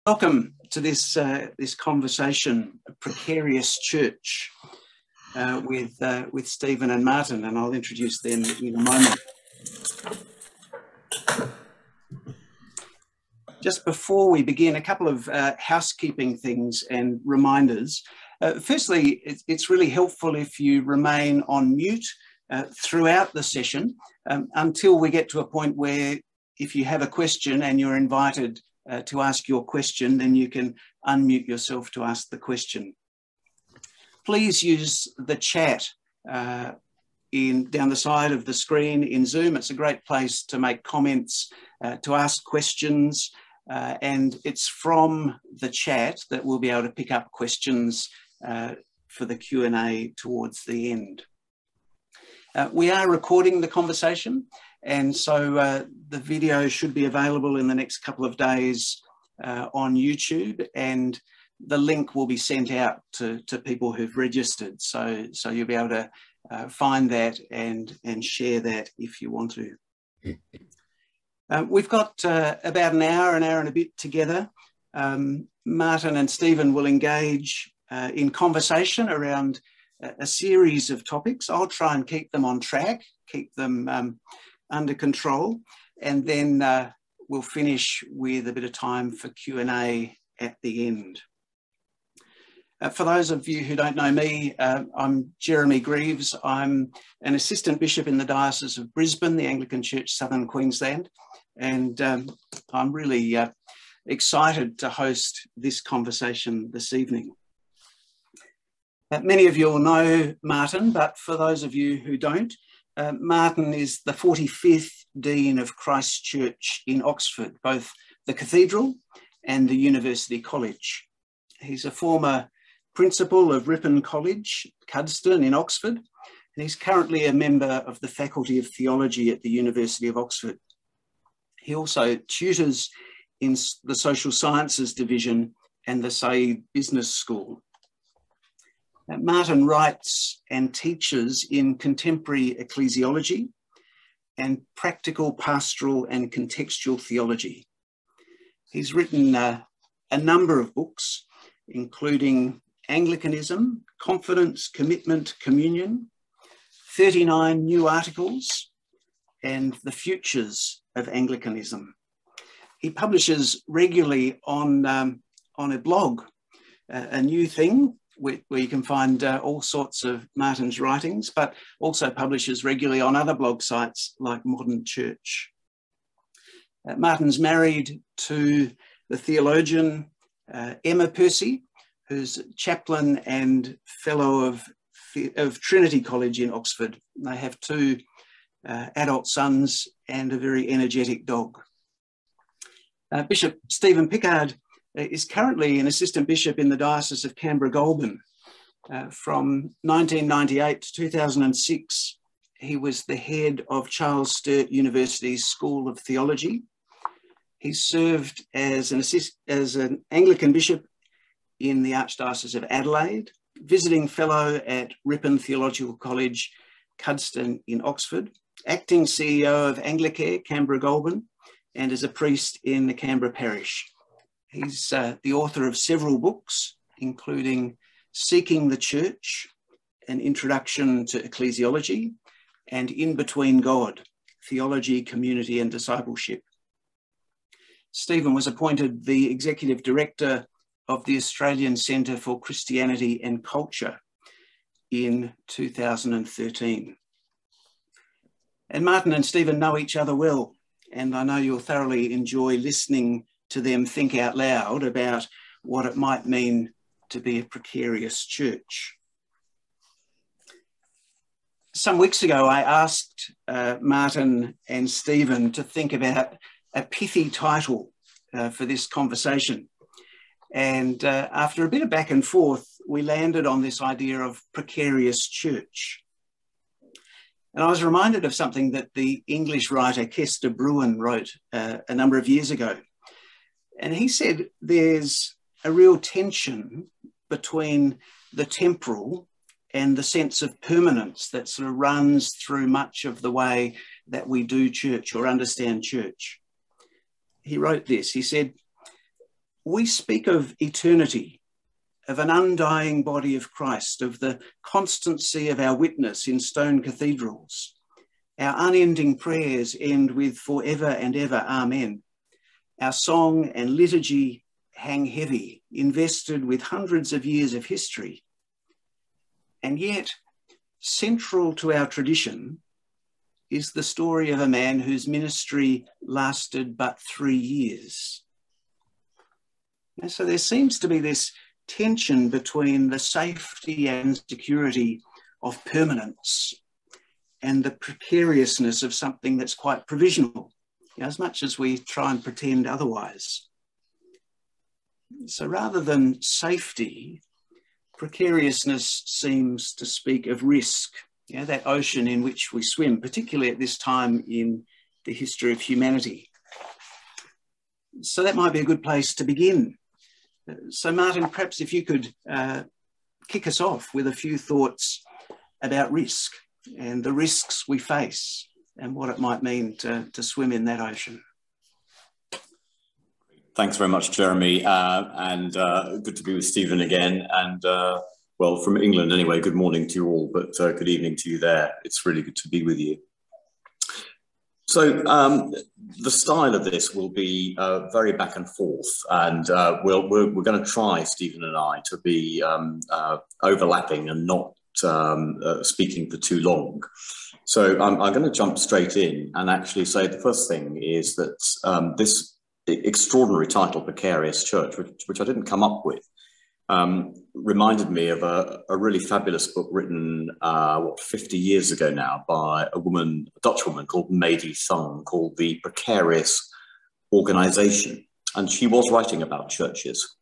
Welcome to this conversation, Precarious Church, with Stephen and Martyn, and I'll introduce them in a moment. Just before we begin, a couple of housekeeping things and reminders. Firstly, it's really helpful if you remain on mute throughout the session until we get to a point where if you have a question and you're invited to ask your question, then you can unmute yourself to ask the question. Please use the chat down the side of the screen in Zoom. It's a great place to make comments, to ask questions, and it's from the chat that we'll be able to pick up questions for the Q&A towards the end. We are recording the conversation, and so the video should be available in the next couple of days on YouTube, and the link will be sent out to people who've registered. So you'll be able to find that and share that if you want to. We've got about an hour and a bit together. Martyn and Stephen will engage in conversation around a series of topics. I'll try and keep them on track, keep them under control, and then we'll finish with a bit of time for Q&A at the end. For those of you who don't know me, I'm Jeremy Greaves. I'm an assistant bishop in the Diocese of Brisbane, the Anglican Church, Southern Queensland, and I'm really excited to host this conversation this evening. Many of you will know Martyn, but for those of you who don't, Martyn is the 45th Dean of Christ Church in Oxford, both the Cathedral and the University College. He's a former principal of Ripon College, Cuddesdon in Oxford, and he's currently a member of the Faculty of Theology at the University of Oxford. He also tutors in the Social Sciences Division and the Said Business School. Martyn writes and teaches in contemporary ecclesiology and practical, pastoral and contextual theology. He's written a number of books, including Anglicanism, Confidence, Commitment, Communion, 39 new articles, and The Futures of Anglicanism. He publishes regularly on a blog, a new thing, where you can find all sorts of Martyn's writings, but also publishes regularly on other blog sites like Modern Church. Martyn's married to the theologian Emma Percy, who's chaplain and fellow of Trinity College in Oxford. They have two adult sons and a very energetic dog. Bishop Stephen Pickard is currently an assistant bishop in the Diocese of Canberra-Goulburn. From 1998 to 2006, he was the head of Charles Sturt University's School of Theology. He served as an Anglican bishop in the Archdiocese of Adelaide, visiting fellow at Ripon Theological College, Cuddesdon in Oxford, acting CEO of Anglicare, Canberra-Goulburn, and as a priest in the Canberra parish. He's the author of several books, including Seeking the Church, An Introduction to Ecclesiology, and In Between God, Theology, Community and Discipleship. Stephen was appointed the Executive Director of the Australian Centre for Christianity and Culture in 2013. And Martyn and Stephen know each other well, and I know you'll thoroughly enjoy listening to them think out loud about what it might mean to be a precarious church. Some weeks ago, I asked Martyn and Stephen to think about a pithy title for this conversation. And after a bit of back and forth, we landed on this idea of precarious church. And I was reminded of something that the English writer Kester Bruin wrote a number of years ago. And he said there's a real tension between the temporal and the sense of permanence that sort of runs through much of the way that we do church or understand church. He wrote this, he said, we speak of eternity, of an undying body of Christ, of the constancy of our witness in stone cathedrals. Our unending prayers end with forever and ever, amen. Our song and liturgy hang heavy, invested with hundreds of years of history. And yet, central to our tradition is the story of a man whose ministry lasted but 3 years. And so there seems to be this tension between the safety and security of permanence and the precariousness of something that's quite provisional, as much as we try and pretend otherwise. So rather than safety, precariousness seems to speak of risk, that ocean in which we swim, particularly at this time in the history of humanity. So that might be a good place to begin. So Martyn, perhaps if you could kick us off with a few thoughts about risk and the risks we face and what it might mean to swim in that ocean. Thanks very much, Jeremy, and good to be with Stephen again. And well, from England anyway, good morning to you all, but good evening to you there. It's really good to be with you. So the style of this will be very back and forth, and we're going to try, Stephen and I, to be overlapping and not speaking for too long. So I'm going to jump straight in and actually say the first thing is that this extraordinary title, Precarious Church, which I didn't come up with, reminded me of a really fabulous book written, 50 years ago now, by a Dutch woman called Martyn, called The Precarious Organization. And she was writing about churches.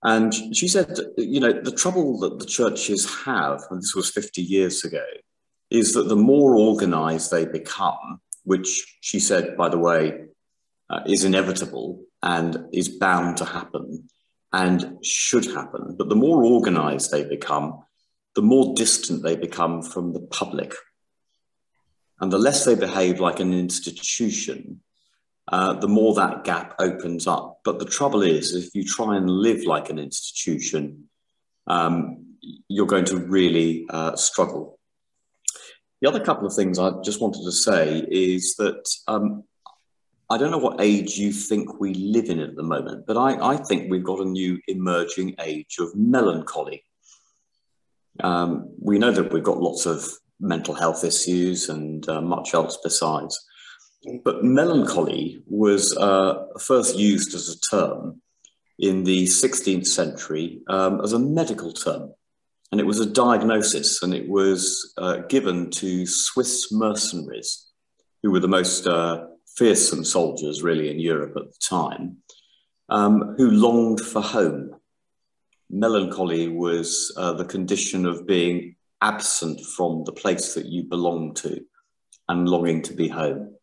And she said, the trouble that the churches have, and this was 50 years ago, is that the more organized they become, which she said, by the way, is inevitable and is bound to happen and should happen. But the more organized they become, the more distant they become from the public. And the less they behave like an institution, the more that gap opens up. But the trouble is, if you try and live like an institution, you're going to really struggle. The other couple of things I just wanted to say is that I don't know what age you think we live in at the moment, but I think we've got a new emerging age of melancholy. We know that we've got lots of mental health issues and much else besides. But melancholy was first used as a term in the 16th century as a medical term. And it was a diagnosis, and it was given to Swiss mercenaries, who were the most fearsome soldiers really in Europe at the time, who longed for home. Melancholy was the condition of being absent from the place that you belong to and longing to be home.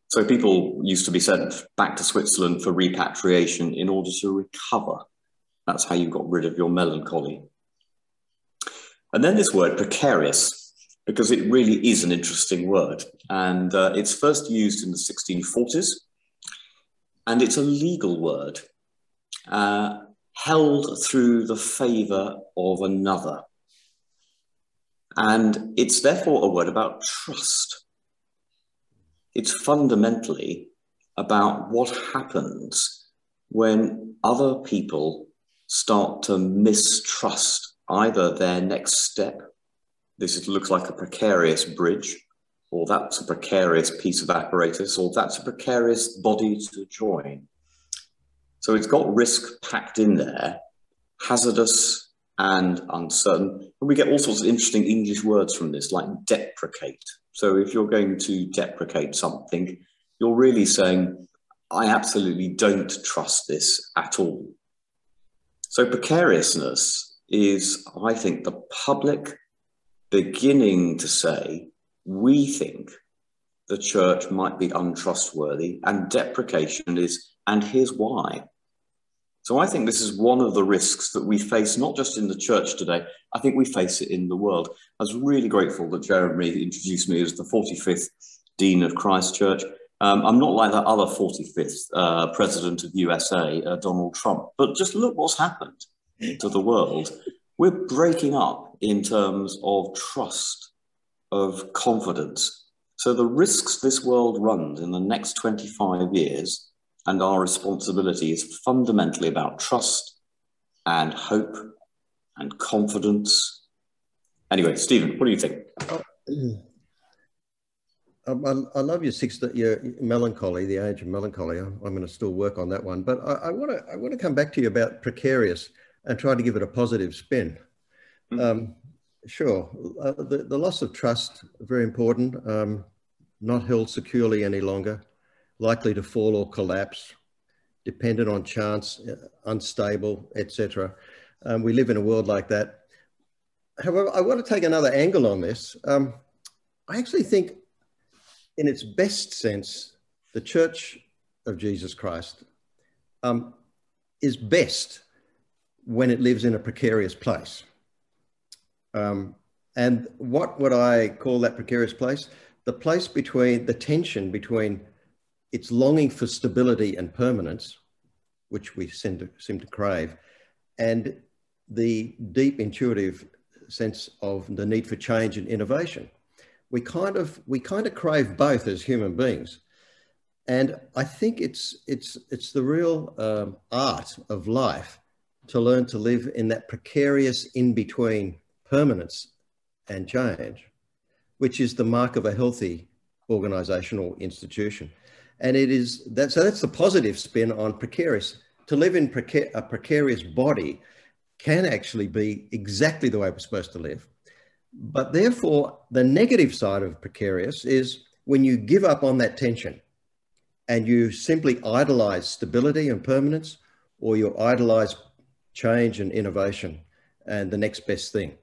So people used to be sent back to Switzerland for repatriation in order to recover. That's how you got rid of your melancholy. And then this word precarious, because it really is an interesting word. And it's first used in the 1640s. And it's a legal word held through the favour of another. And it's therefore a word about trust. It's fundamentally about what happens when other people start to mistrust either their next step. Looks like a precarious bridge, or that's a precarious piece of apparatus, or that's a precarious body to join. So it's got risk packed in there, hazardous and uncertain. And we get all sorts of interesting English words from this, like deprecate. So if you're going to deprecate something, you're really saying, I absolutely don't trust this at all. So precariousness is, I think, the public beginning to say, we think the church might be untrustworthy, and deprecation is, and here's why. So I think this is one of the risks that we face, not just in the church today, I think we face it in the world. I was really grateful that Jeremy introduced me as the 45th Dean of Christ Church. I'm not like that other 45th president of USA, Donald Trump, but just look what's happened to the world. We're breaking up in terms of trust, of confidence. So the risks this world runs in the next 25 years and our responsibility is fundamentally about trust and hope and confidence. Anyway, Stephen, what do you think? I love your melancholy, the age of melancholy. I'm going to still work on that one, but I want to come back to you about precarious and try to give it a positive spin. Sure, the loss of trust, very important. Not held securely any longer, likely to fall or collapse, dependent on chance, unstable, etc. We live in a world like that. However, I want to take another angle on this. I actually think, in its best sense, the Church of Jesus Christ is best when it lives in a precarious place. And what would I call that precarious place? The place between the tension between its longing for stability and permanence, which we seem to crave, and the deep intuitive sense of the need for change and innovation. We kind of crave both as human beings. And I think it's the real art of life to learn to live in that precarious in-between permanence and change, which is the mark of a healthy organizational institution. And it is that, so that's the positive spin on precarious. To live in a precarious body can actually be exactly the way we're supposed to live. But therefore, the negative side of precarious is when you give up on that tension and you simply idolize stability and permanence, or you idolize change and innovation and the next best thing.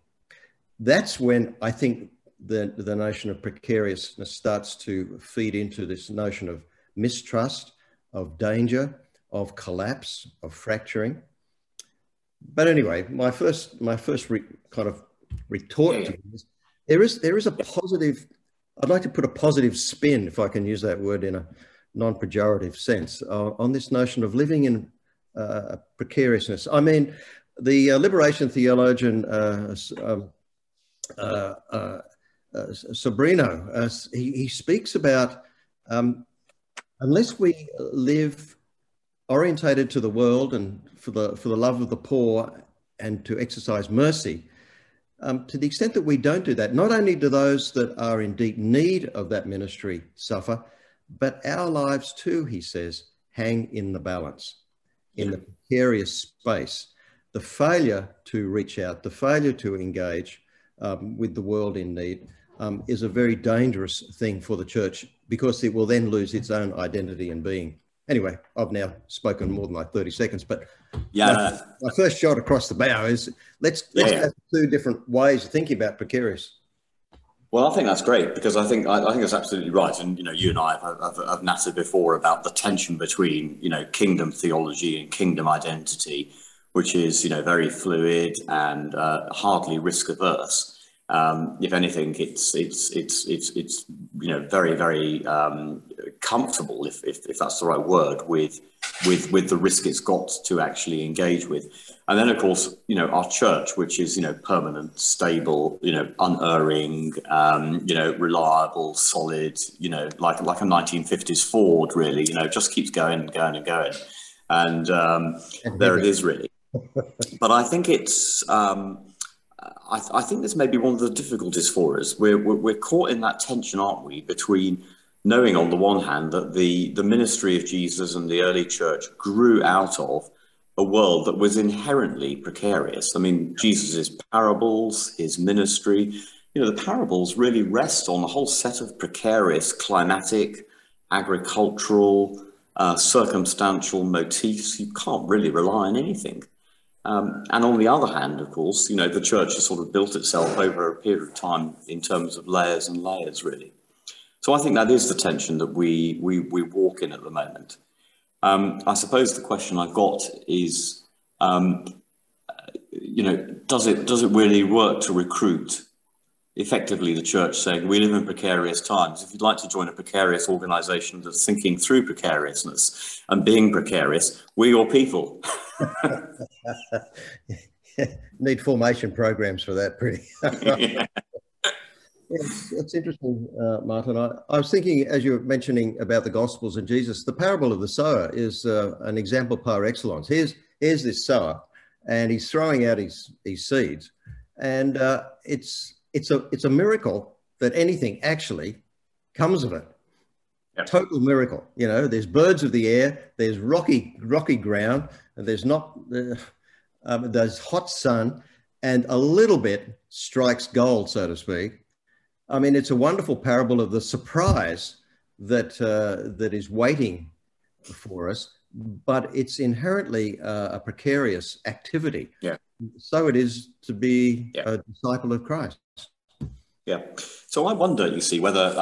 That's when I think the notion of precariousness starts to feed into this notion of mistrust, of danger, of collapse, of fracturing. But anyway, my first kind of retort to this, there is a positive, I'd like to put a positive spin, if I can use that word in a non-pejorative sense, on this notion of living in precariousness. I mean, the liberation theologian Sobrino, he speaks about unless we live orientated to the world and for the love of the poor and to exercise mercy, to the extent that we don't do that, not only do those that are in deep need of that ministry suffer, but our lives too, he says, hang in the balance, in the precarious space. The failure to reach out, the failure to engage with the world in need is a very dangerous thing for the church, because it will then lose its own identity and being. Anyway, I've now spoken more than like 30 seconds, but my first shot across the bow is let's have two different ways of thinking about precarious. Well, I think that's great, because I think that's absolutely right. And, you know, you and I have nattered before about the tension between, you know, kingdom theology and kingdom identity, which is, you know, very fluid and hardly risk averse. If anything, it's you know, very, very comfortable, if that's the right word, with the risk it's got to actually engage with. And then, of course, you know, our church, which is, you know, permanent, stable, you know, unerring, you know, reliable, solid, you know, like a 1950s Ford, really, you know, just keeps going and going and going. And there it is, really. But I think it's, I think this may be one of the difficulties for us. We're caught in that tension, aren't we, between knowing on the one hand that the ministry of Jesus and the early church grew out of a world that was inherently precarious. I mean, Jesus's parables, his ministry, you know, the parables really rest on a whole set of precarious climatic, agricultural, circumstantial motifs. You can't really rely on anything. And on the other hand, of course, you know, the church has sort of built itself over a period of time in terms of layers and layers, really. So I think that is the tension that we walk in at the moment. I suppose the question I've got is, you know, does it really work to recruit effectively the church saying, we live in precarious times. If you'd like to join a precarious organisation that's thinking through precariousness and being precarious, we're your people. Need formation programs for that, pretty. Yeah. It's interesting, Martyn. I was thinking, as you were mentioning about the Gospels and Jesus, the parable of the sower is an example par excellence. Here's this sower, and he's throwing out his seeds, and it's a miracle that anything actually comes of it. Yep. Total miracle. You know, there's birds of the air, there's rocky ground, and there's hot sun, and a little bit strikes gold, so to speak. I mean, it's a wonderful parable of the surprise that is waiting for us, but it's inherently a precarious activity. Yeah. So it is to be a disciple of Christ. Yeah. So I wonder, you see, whether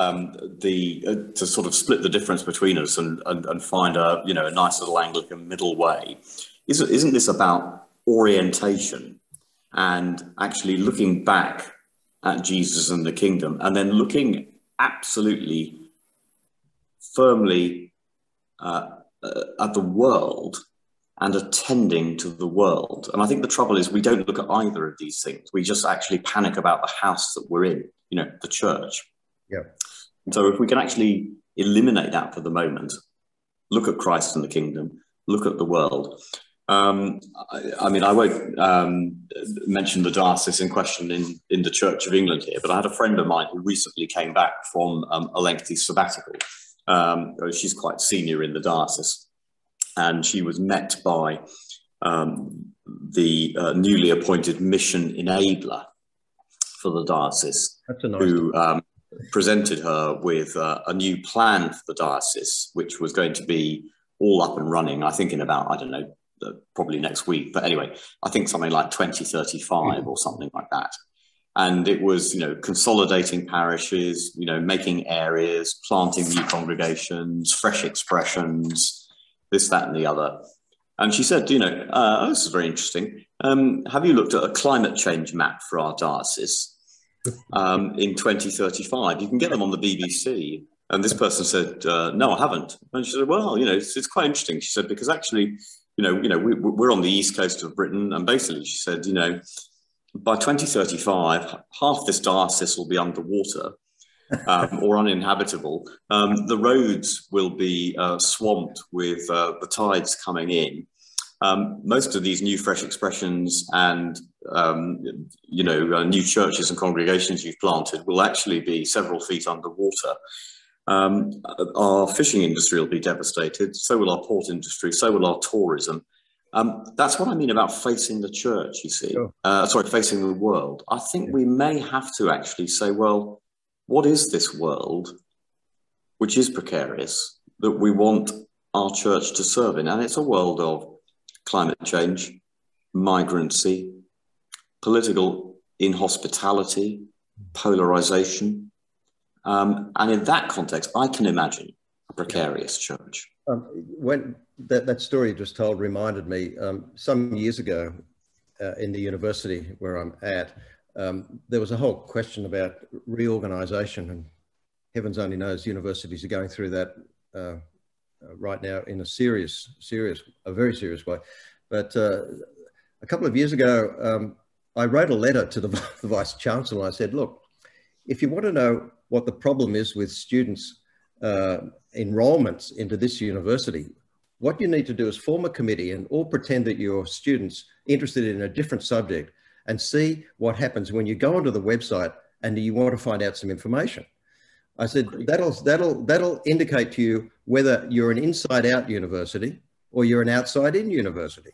to sort of split the difference between us and find a nice little Anglican middle way, isn't this about orientation and actually looking back at Jesus and the kingdom, and then looking absolutely firmly at the world and attending to the world? And I think the trouble is we don't look at either of these things. We just actually panic about the house that we're in, the church. Yeah. And so if we can actually eliminate that for the moment, look at Christ and the kingdom, look at the world. I mean, I won't mention the diocese in question in the Church of England here, but I had a friend of mine who recently came back from a lengthy sabbatical. She's quite senior in the diocese, and she was met by the newly appointed mission enabler for the diocese, who presented her with a new plan for the diocese, which was going to be all up and running, I think in about, I don't know, probably next week. But anyway, I think something like 2035 or something like that. And it was, consolidating parishes, making areas, planting new congregations, fresh expressions, this, that, and the other. And she said, oh, this is very interesting. Have you looked at a climate change map for our diocese in 2035? You can get them on the BBC. And this person said, no, I haven't. And she said, well, it's quite interesting. She said, because actually, we're on the east coast of Britain. And basically, she said, by 2035, half this diocese will be underwater or uninhabitable. The roads will be swamped with the tides coming in. Most of these new fresh expressions and, new churches and congregations you've planted will actually be several feet underwater. Our fishing industry will be devastated, so will our port industry, so will our tourism. That's what I mean about facing the church, you see. Sure. Facing the world. I think we may have to actually say, well, what is this world which is precarious that we want our church to serve in? And it's a world of climate change, migrancy, political inhospitality, polarization. And in that context, I can imagine a precarious church. When that story you just told reminded me, some years ago in the university where I'm at, there was a whole question about reorganisation, and heavens only knows universities are going through that right now in a very serious way. But a couple of years ago, I wrote a letter to the Vice-Chancellor. I said, look, if you want to know what the problem is with students' enrolments into this university, what you need to do is form a committee and all pretend that you're students interested in a different subject and see what happens when you go onto the website and you want to find out some information. I said, that'll indicate to you whether you're an inside-out university or you're an outside-in university.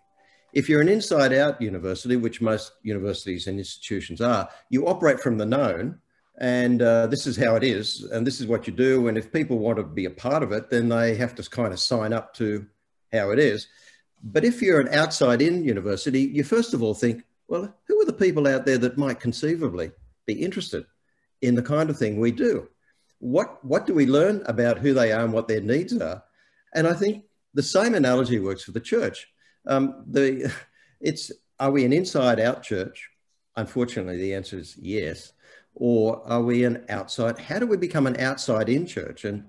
If you're an inside-out university, which most universities and institutions are, you operate from the known, and this is how it is, and this is what you do. And if people want to be a part of it, then they have to kind of sign up to how it is. But if you're an outside-in university, you first of all think, well, who are the people out there that might conceivably be interested in the kind of thing we do? What do we learn about who they are and what their needs are? And I think the same analogy works for the church. Are we an inside-out church? Unfortunately, the answer is yes. Or are we an outside? How do we become an outside-in church? And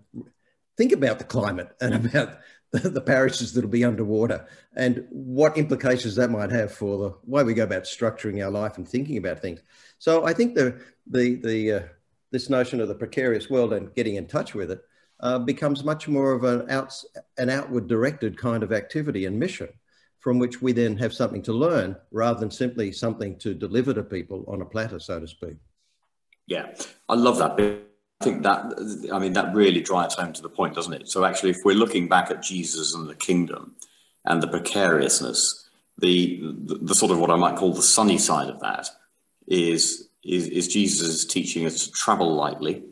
think about the climate and about the parishes that'll be underwater and what implications that might have for the way we go about structuring our life and thinking about things. So I think this notion of the precarious world and getting in touch with it becomes much more of an outward directed kind of activity and mission, from which we then have something to learn rather than simply something to deliver to people on a platter, so to speak. Yeah, I love that bit. I think that really drives home to the point, doesn't it? So actually, if we're looking back at Jesus and the kingdom and the precariousness, the sort of what I might call the sunny side of that is Jesus teaching us to travel lightly,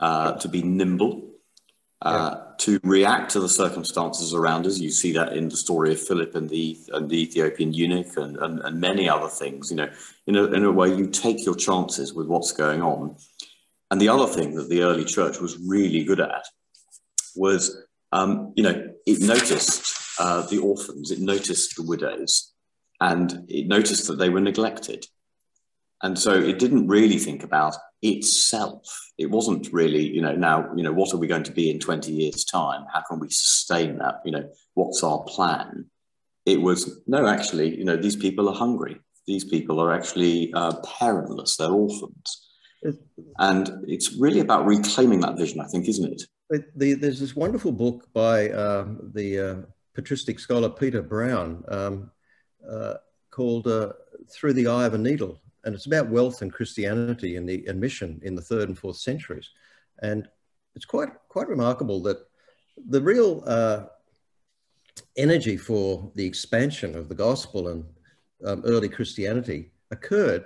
to be nimble, to react to the circumstances around us. You see that in the story of Philip and the Ethiopian eunuch and many other things. You know, in a way, you take your chances with what's going on. And the other thing that the early church was really good at was, it noticed the orphans, it noticed the widows, and it noticed that they were neglected. And so it didn't really think about itself. It wasn't really, what are we going to be in 20 years' time? How can we sustain that? What's our plan? It was, no, actually, these people are hungry. These people are actually parentless. They're orphans. And it's really about reclaiming that vision, I think, isn't it? There's this wonderful book by the patristic scholar Peter Brown called Through the Eye of a Needle. And it's about wealth and Christianity and mission in the 3rd and 4th centuries. And it's quite remarkable that the real energy for the expansion of the gospel and early Christianity occurred,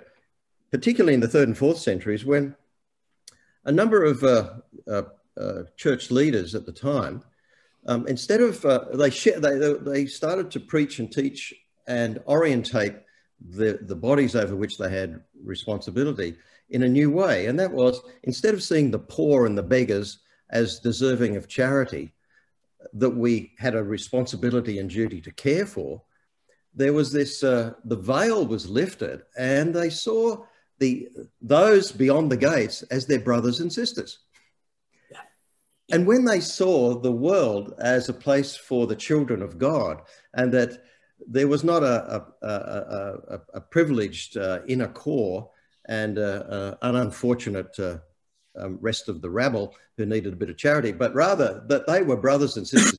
particularly in the 3rd and 4th centuries, when a number of church leaders at the time, instead of, they started to preach and teach and orientate the bodies over which they had responsibility in a new way. And that was, instead of seeing the poor and the beggars as deserving of charity that we had a responsibility and duty to care for, there was this, the veil was lifted and they saw those beyond the gates as their brothers and sisters. Yeah. And when they saw the world as a place for the children of God, and that there was not a privileged inner core and an unfortunate rest of the rabble who needed a bit of charity, but rather that they were brothers and sisters.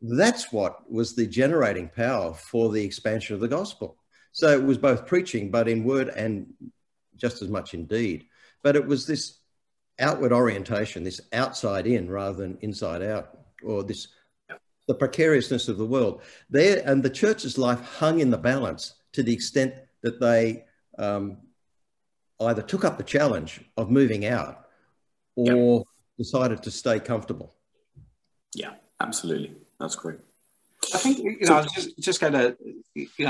That's what was the generating power for the expansion of the gospel. So it was both preaching, but in word and just as much in deed. But it was this outward orientation, this outside in rather than inside out, or the precariousness of the world there. And the church's life hung in the balance to the extent that they either took up the challenge of moving out or decided to stay comfortable. Yeah, absolutely. That's great. I think, I was just going to,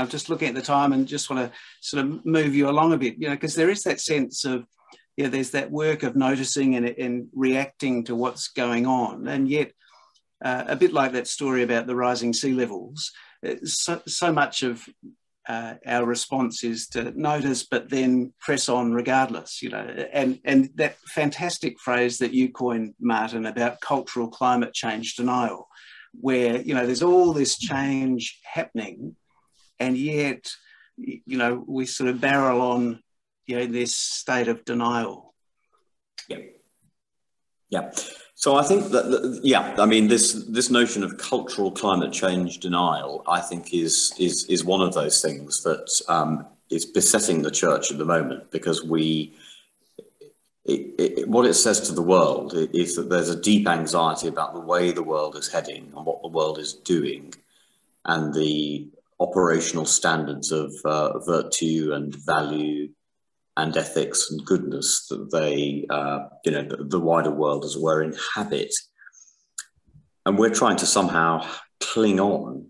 just looking at the time and just want to sort of move you along a bit, because there is that sense of, there's that work of noticing and reacting to what's going on. And yet, a bit like that story about the rising sea levels, so much of our response is to notice, but then press on regardless, and that fantastic phrase that you coined, Martyn, about cultural climate change denial, where, there's all this change happening, and yet, we sort of barrel on, this state of denial. Yeah. So I think that, this notion of cultural climate change denial, I think is one of those things that is besetting the church at the moment, because what it says to the world is that there's a deep anxiety about the way the world is heading and what the world is doing, and the operational standards of virtue and value and ethics and goodness that they, the wider world, as it were, inhabit. And we're trying to somehow cling on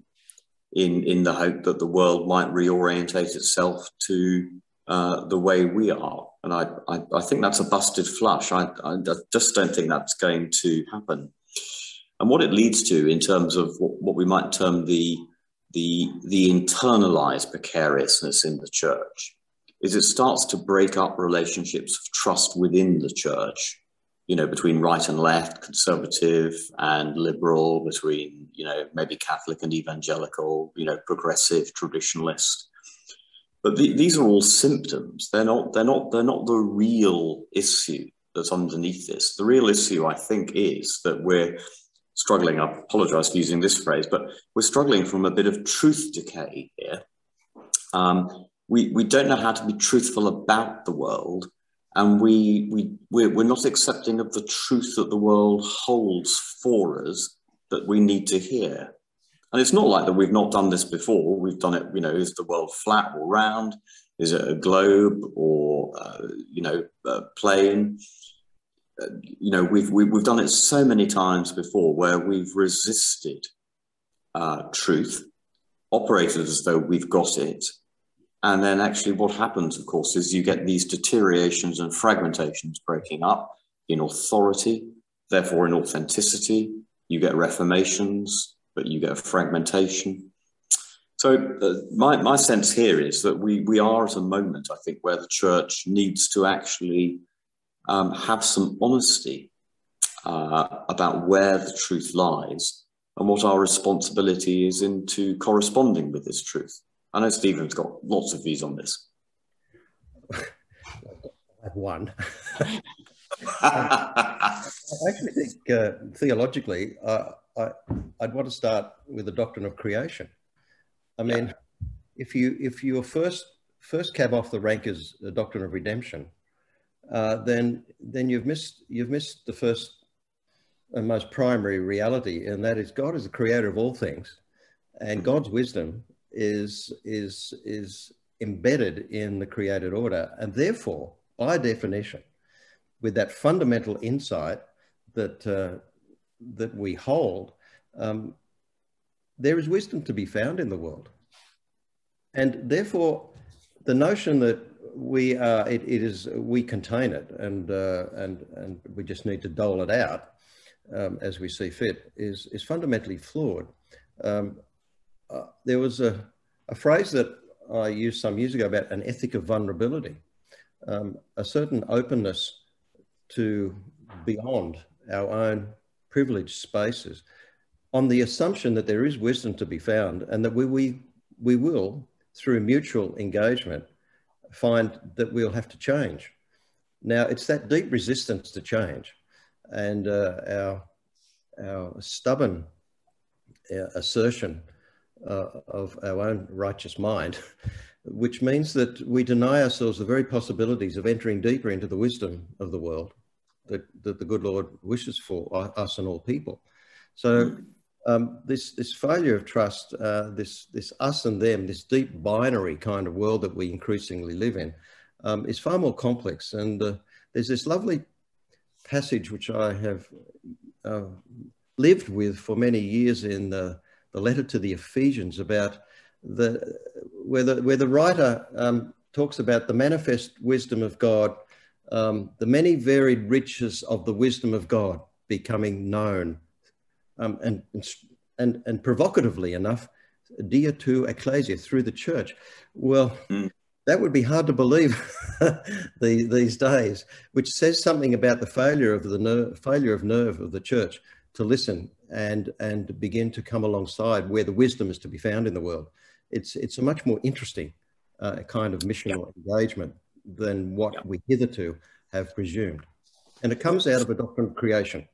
in the hope that the world might reorientate itself to the way we are. And I think that's a busted flush. I just don't think that's going to happen. And what it leads to in terms of what we might term the internalized precariousness in the church is it starts to break up relationships of trust within the church, you know, between right and left, conservative and liberal, between, you know, maybe Catholic and evangelical, you know, progressive, traditionalist. But these are all symptoms. They're not the real issue that's underneath this. The real issue, I think, is that we're struggling. I apologize for using this phrase, but we're struggling from a bit of truth decay here. We don't know how to be truthful about the world, and we're not accepting of the truth that the world holds for us that we need to hear. And it's not like that we've not done this before. We've done it, you know, is the world flat or round? Is it a globe or, you know, plane? You know, we've done it so many times before where we've resisted truth, operated as though we've got it. And then actually what happens, of course, is you get these deteriorations and fragmentations breaking up in authority, therefore in authenticity. You get reformations, but you get a fragmentation. So my sense here is that we are at a moment, I think, where the church needs to actually have some honesty about where the truth lies and what our responsibility is into corresponding with this truth. I know Stephen's got lots of views on this. I have one. I actually think theologically, I'd want to start with the doctrine of creation. I mean, if your first cab off the rank is the doctrine of redemption, then you've missed the first and most primary reality, and that is God is the creator of all things, and God's wisdom is embedded in the created order, and therefore, by definition, with that fundamental insight that we hold, there is wisdom to be found in the world, and therefore, the notion that we contain it, and we just need to dole it out as we see fit is fundamentally flawed. There was a phrase that I used some years ago about an ethic of vulnerability, a certain openness to beyond our own privileged spaces, on the assumption that there is wisdom to be found, and that we will, through mutual engagement, find that we'll have to change. Now, it's that deep resistance to change and our stubborn assertion of our own righteous mind, which means that we deny ourselves the very possibilities of entering deeper into the wisdom of the world that the good Lord wishes for us and all people. So this failure of trust, this us and them, this deep binary kind of world that we increasingly live in, is far more complex. And there's this lovely passage which I have lived with for many years in the letter to the Ephesians, about where the writer talks about the manifest wisdom of God, the many varied riches of the wisdom of God becoming known, and provocatively enough, dear to ecclesia, through the church. Well, that would be hard to believe these days, which says something about the failure of nerve of the church to listen and begin to come alongside where the wisdom is to be found in the world. It's a much more interesting kind of missional engagement than what we hitherto have presumed. And it comes out of a doctrine of creation.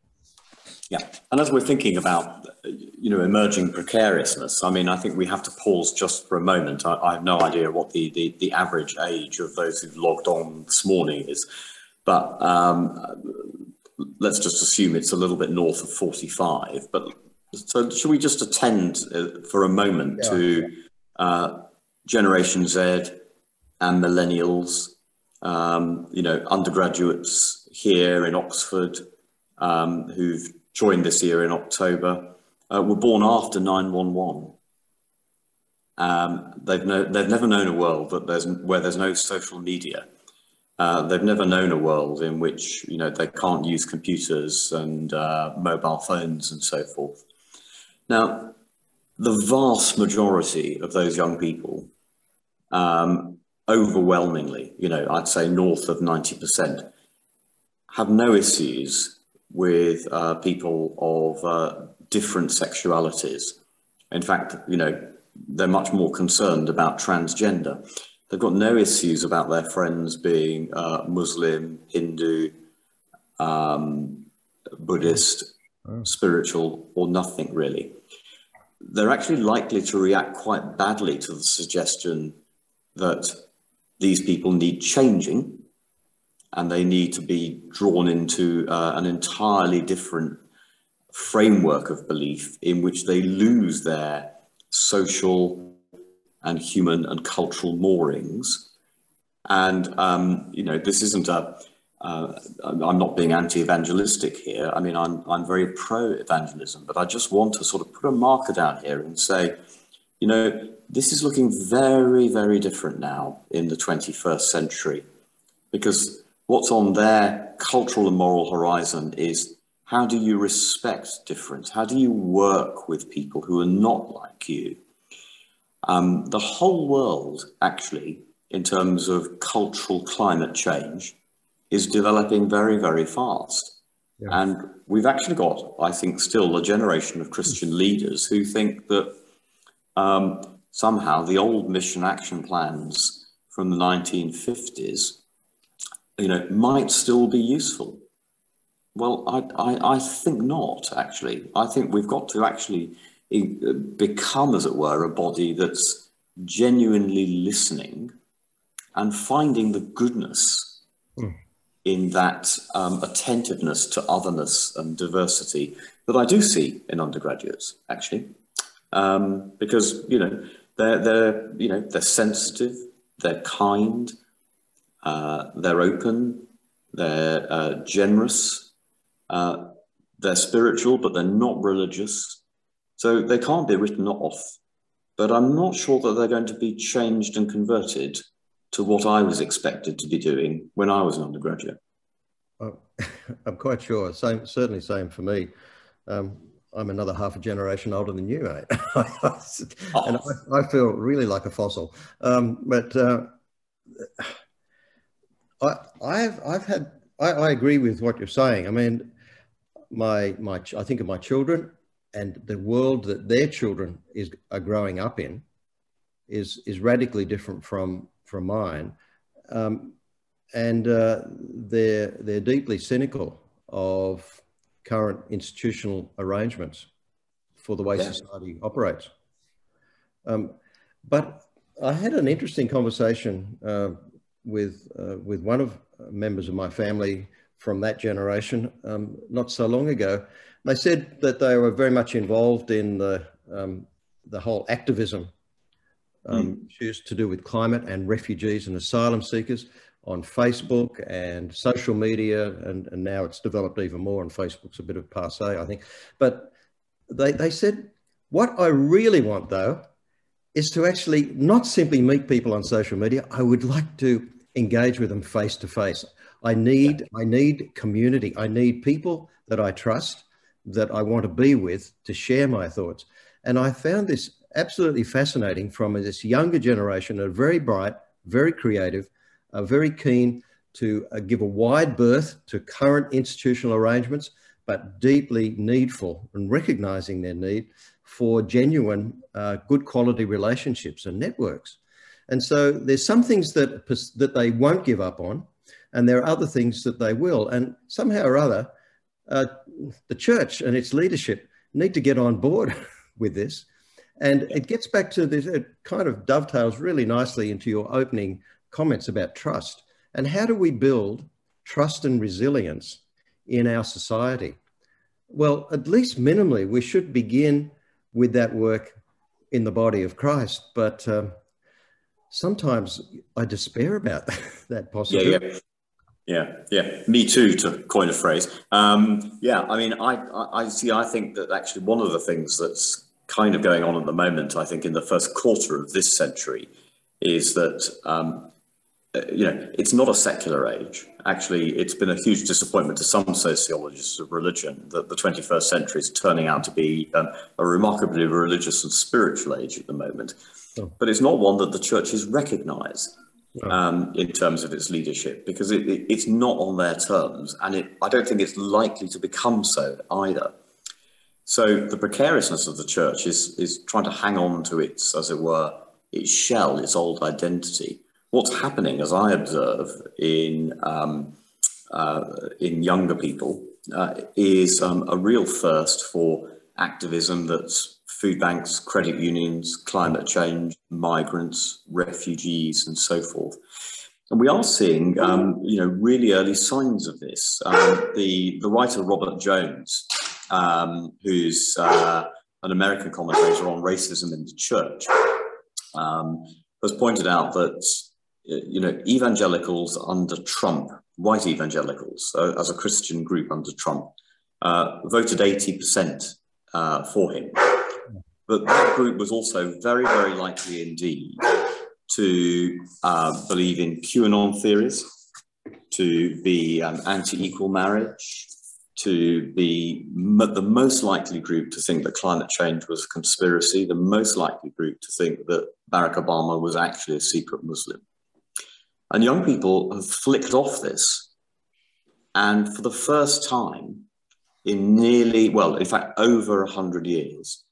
Yeah, and as we're thinking about, you know, emerging precariousness, I mean, I think we have to pause just for a moment. I have no idea what the average age of those who've logged on this morning is, but let's just assume it's a little bit north of 45. But so should we just attend for a moment to Generation Z and millennials, you know, undergraduates here in Oxford who've joined this year in October, were born after 9/11. They've never known a world where there's no social media. They've never known a world in which, you know, they can't use computers and mobile phones and so forth. Now, the vast majority of those young people overwhelmingly, you know, I'd say north of 90%, have no issues with people of different sexualities. In fact, you know, they're much more concerned about transgender. They've got no issues about their friends being Muslim, Hindu, Buddhist, spiritual, or nothing really. They're actually likely to react quite badly to the suggestion that these people need changing and they need to be drawn into an entirely different framework of belief in which they lose their social and human and cultural moorings. And, you know, this isn't I'm not being anti-evangelistic here. I mean, I'm very pro-evangelism, but I just want to sort of put a marker down here and say, you know, this is looking very, very different now in the 21st century, because what's on their cultural and moral horizon is, how do you respect difference? How do you work with people who are not like you? The whole world, actually, in terms of cultural climate change, is developing very, very fast. Yeah. And we've actually got, I think, still a generation of Christian leaders who think that somehow the old mission action plans from the 1950s, you know, might still be useful. Well, I think not, actually. I think we've got to actually become, as it were, a body that's genuinely listening and finding the goodness in that attentiveness to otherness and diversity that I do see in undergraduates, actually, because, you know, they're sensitive, they're kind, they're open, they're generous, they're spiritual, but they're not religious. So they can't be written off, but I'm not sure that they're going to be changed and converted to what I was expected to be doing when I was an undergraduate. I'm quite sure. Certainly same for me. I'm another half a generation older than you, mate. And I feel really like a fossil. I agree with what you're saying. I mean, I think of my children, and the world that their children are growing up in is radically different from mine, and they're deeply cynical of current institutional arrangements for the way society operates. But I had an interesting conversation with one of members of my family from that generation not so long ago. They said that they were very much involved in the whole activism issues to do with climate and refugees and asylum seekers on Facebook and social media, and now it's developed even more, and Facebook's a bit of passé, I think. But they said, what I really want, though, is to actually not simply meet people on social media. I would like to engage with them face to face. I need community. I need people that I trust, that I want to be with, to share my thoughts. And I found this absolutely fascinating from this younger generation, are very bright, very creative, very keen to give a wide berth to current institutional arrangements, but deeply needful and recognizing their need for genuine, good quality relationships and networks. And so there's some things that they won't give up on, and there are other things that they will. And somehow or other, the church and its leadership need to get on board with this. And it gets back to this, it kind of dovetails really nicely into your opening comments about trust. And how do we build trust and resilience in our society? Well, at least minimally, we should begin with that work in the body of Christ. But sometimes I despair about that possibility. Yeah. Me too, to coin a phrase. I mean, I think that actually one of the things that's kind of going on at the moment, I think in the first quarter of this century, is that, it's not a secular age. Actually, it's been a huge disappointment to some sociologists of religion that the 21st century is turning out to be a remarkably religious and spiritual age at the moment. Oh. But it's not one that the church has recognized. in terms of its leadership, because it's not on their terms, and I don't think it's likely to become so either. So the precariousness of the church is trying to hang on to its, as it were, its shell, its old identity. What's happening, as I observe in younger people, is a real thirst for activism that's food banks, credit unions, climate change, migrants, refugees, and so forth. And we are seeing, really early signs of this. The writer Robert Jones, who's an American commentator on racism in the church, has pointed out that, evangelicals under Trump, white evangelicals, as a Christian group under Trump, voted 80% for him. But that group was also very, very likely indeed to believe in QAnon theories, to be anti-equal marriage, to be the most likely group to think that climate change was a conspiracy, the most likely group to think that Barack Obama was actually a secret Muslim. And young people have flicked off this. And for the first time in in fact, over 100 years,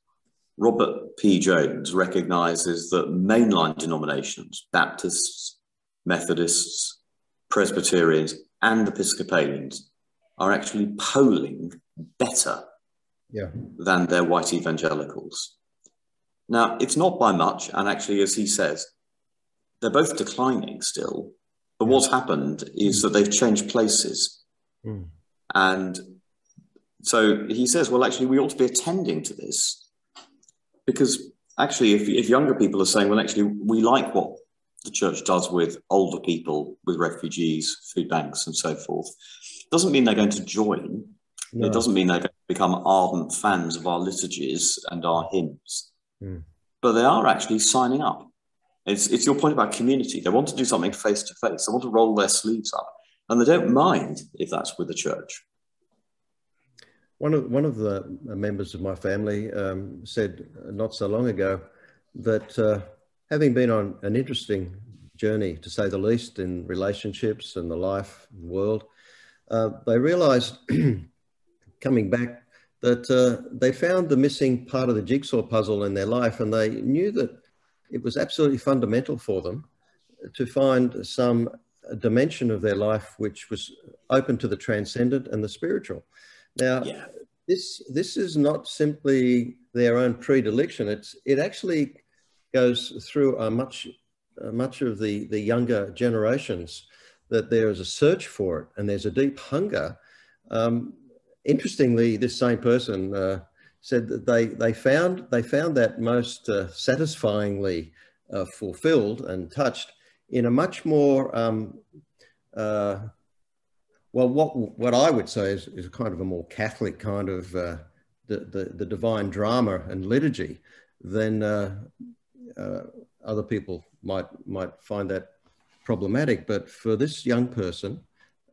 Robert P. Jones recognizes that mainline denominations, Baptists, Methodists, Presbyterians, and Episcopalians, are actually polling better than their white evangelicals. Now, it's not by much, and actually, as he says, they're both declining still, but what's happened is that they've changed places. And so he says, well, actually, we ought to be attending to this, because actually, if younger people are saying, well, actually, we like what the church does with older people, with refugees, food banks, and so forth, doesn't mean they're going to join. No. It doesn't mean they're going to become ardent fans of our liturgies and our hymns. But they are actually signing up. It's your point about community. They want to do something face to face. They want to roll their sleeves up, and they don't mind if that's with the church. One of the members of my family said not so long ago that having been on an interesting journey, to say the least, in relationships and the life and world, they realised, coming back, that they found the missing part of the jigsaw puzzle in their life, and they knew that it was absolutely fundamental for them to find some dimension of their life which was open to the transcendent and the spiritual. Now, this is not simply their own predilection. It actually goes through much of the younger generations, that there is a search for it and there's a deep hunger. Interestingly, this same person said that they found that most satisfyingly fulfilled and touched in a much more what I would say is kind of a more Catholic kind of the divine drama and liturgy than other people might find that problematic. But for this young person,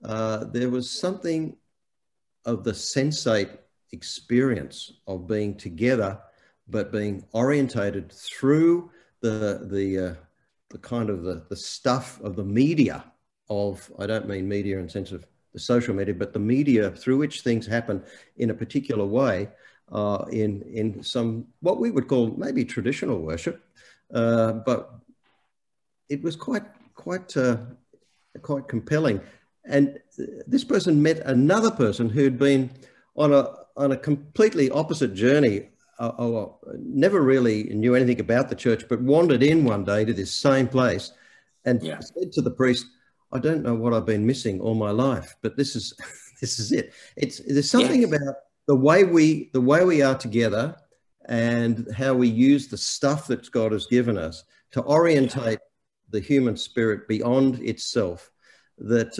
there was something of the sensate experience of being together, but being orientated through the kind of the stuff of the media of, I don't mean media in the sense of the social media, but the media through which things happen in a particular way, in some, what we would call maybe traditional worship, but it was quite compelling. And this person met another person who'd been on a completely opposite journey, never really knew anything about the church, but wandered in one day to this same place and said to the priest, I don't know what I've been missing all my life, but this is it. There's something about the way we are together and how we use the stuff that God has given us to orientate the human spirit beyond itself that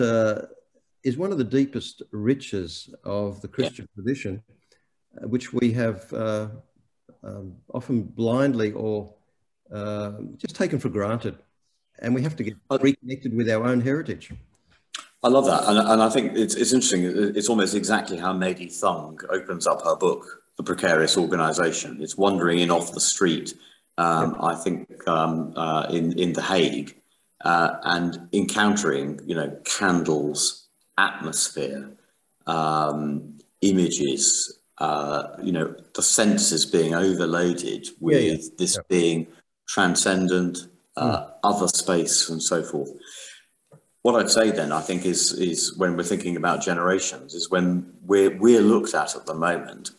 is one of the deepest riches of the Christian tradition, which we have often blindly or just taken for granted. And we have to get reconnected with our own heritage. I love that. And I think it's interesting. It's almost exactly how Mady Thung opens up her book, The Precarious Organisation. It's wandering in off the street, I think, in The Hague. and encountering, candles, atmosphere, images, the senses being overloaded with this being transcendent, other space and so forth. What I'd say then, I think, is when we're thinking about generations, is when we're looked at the moment,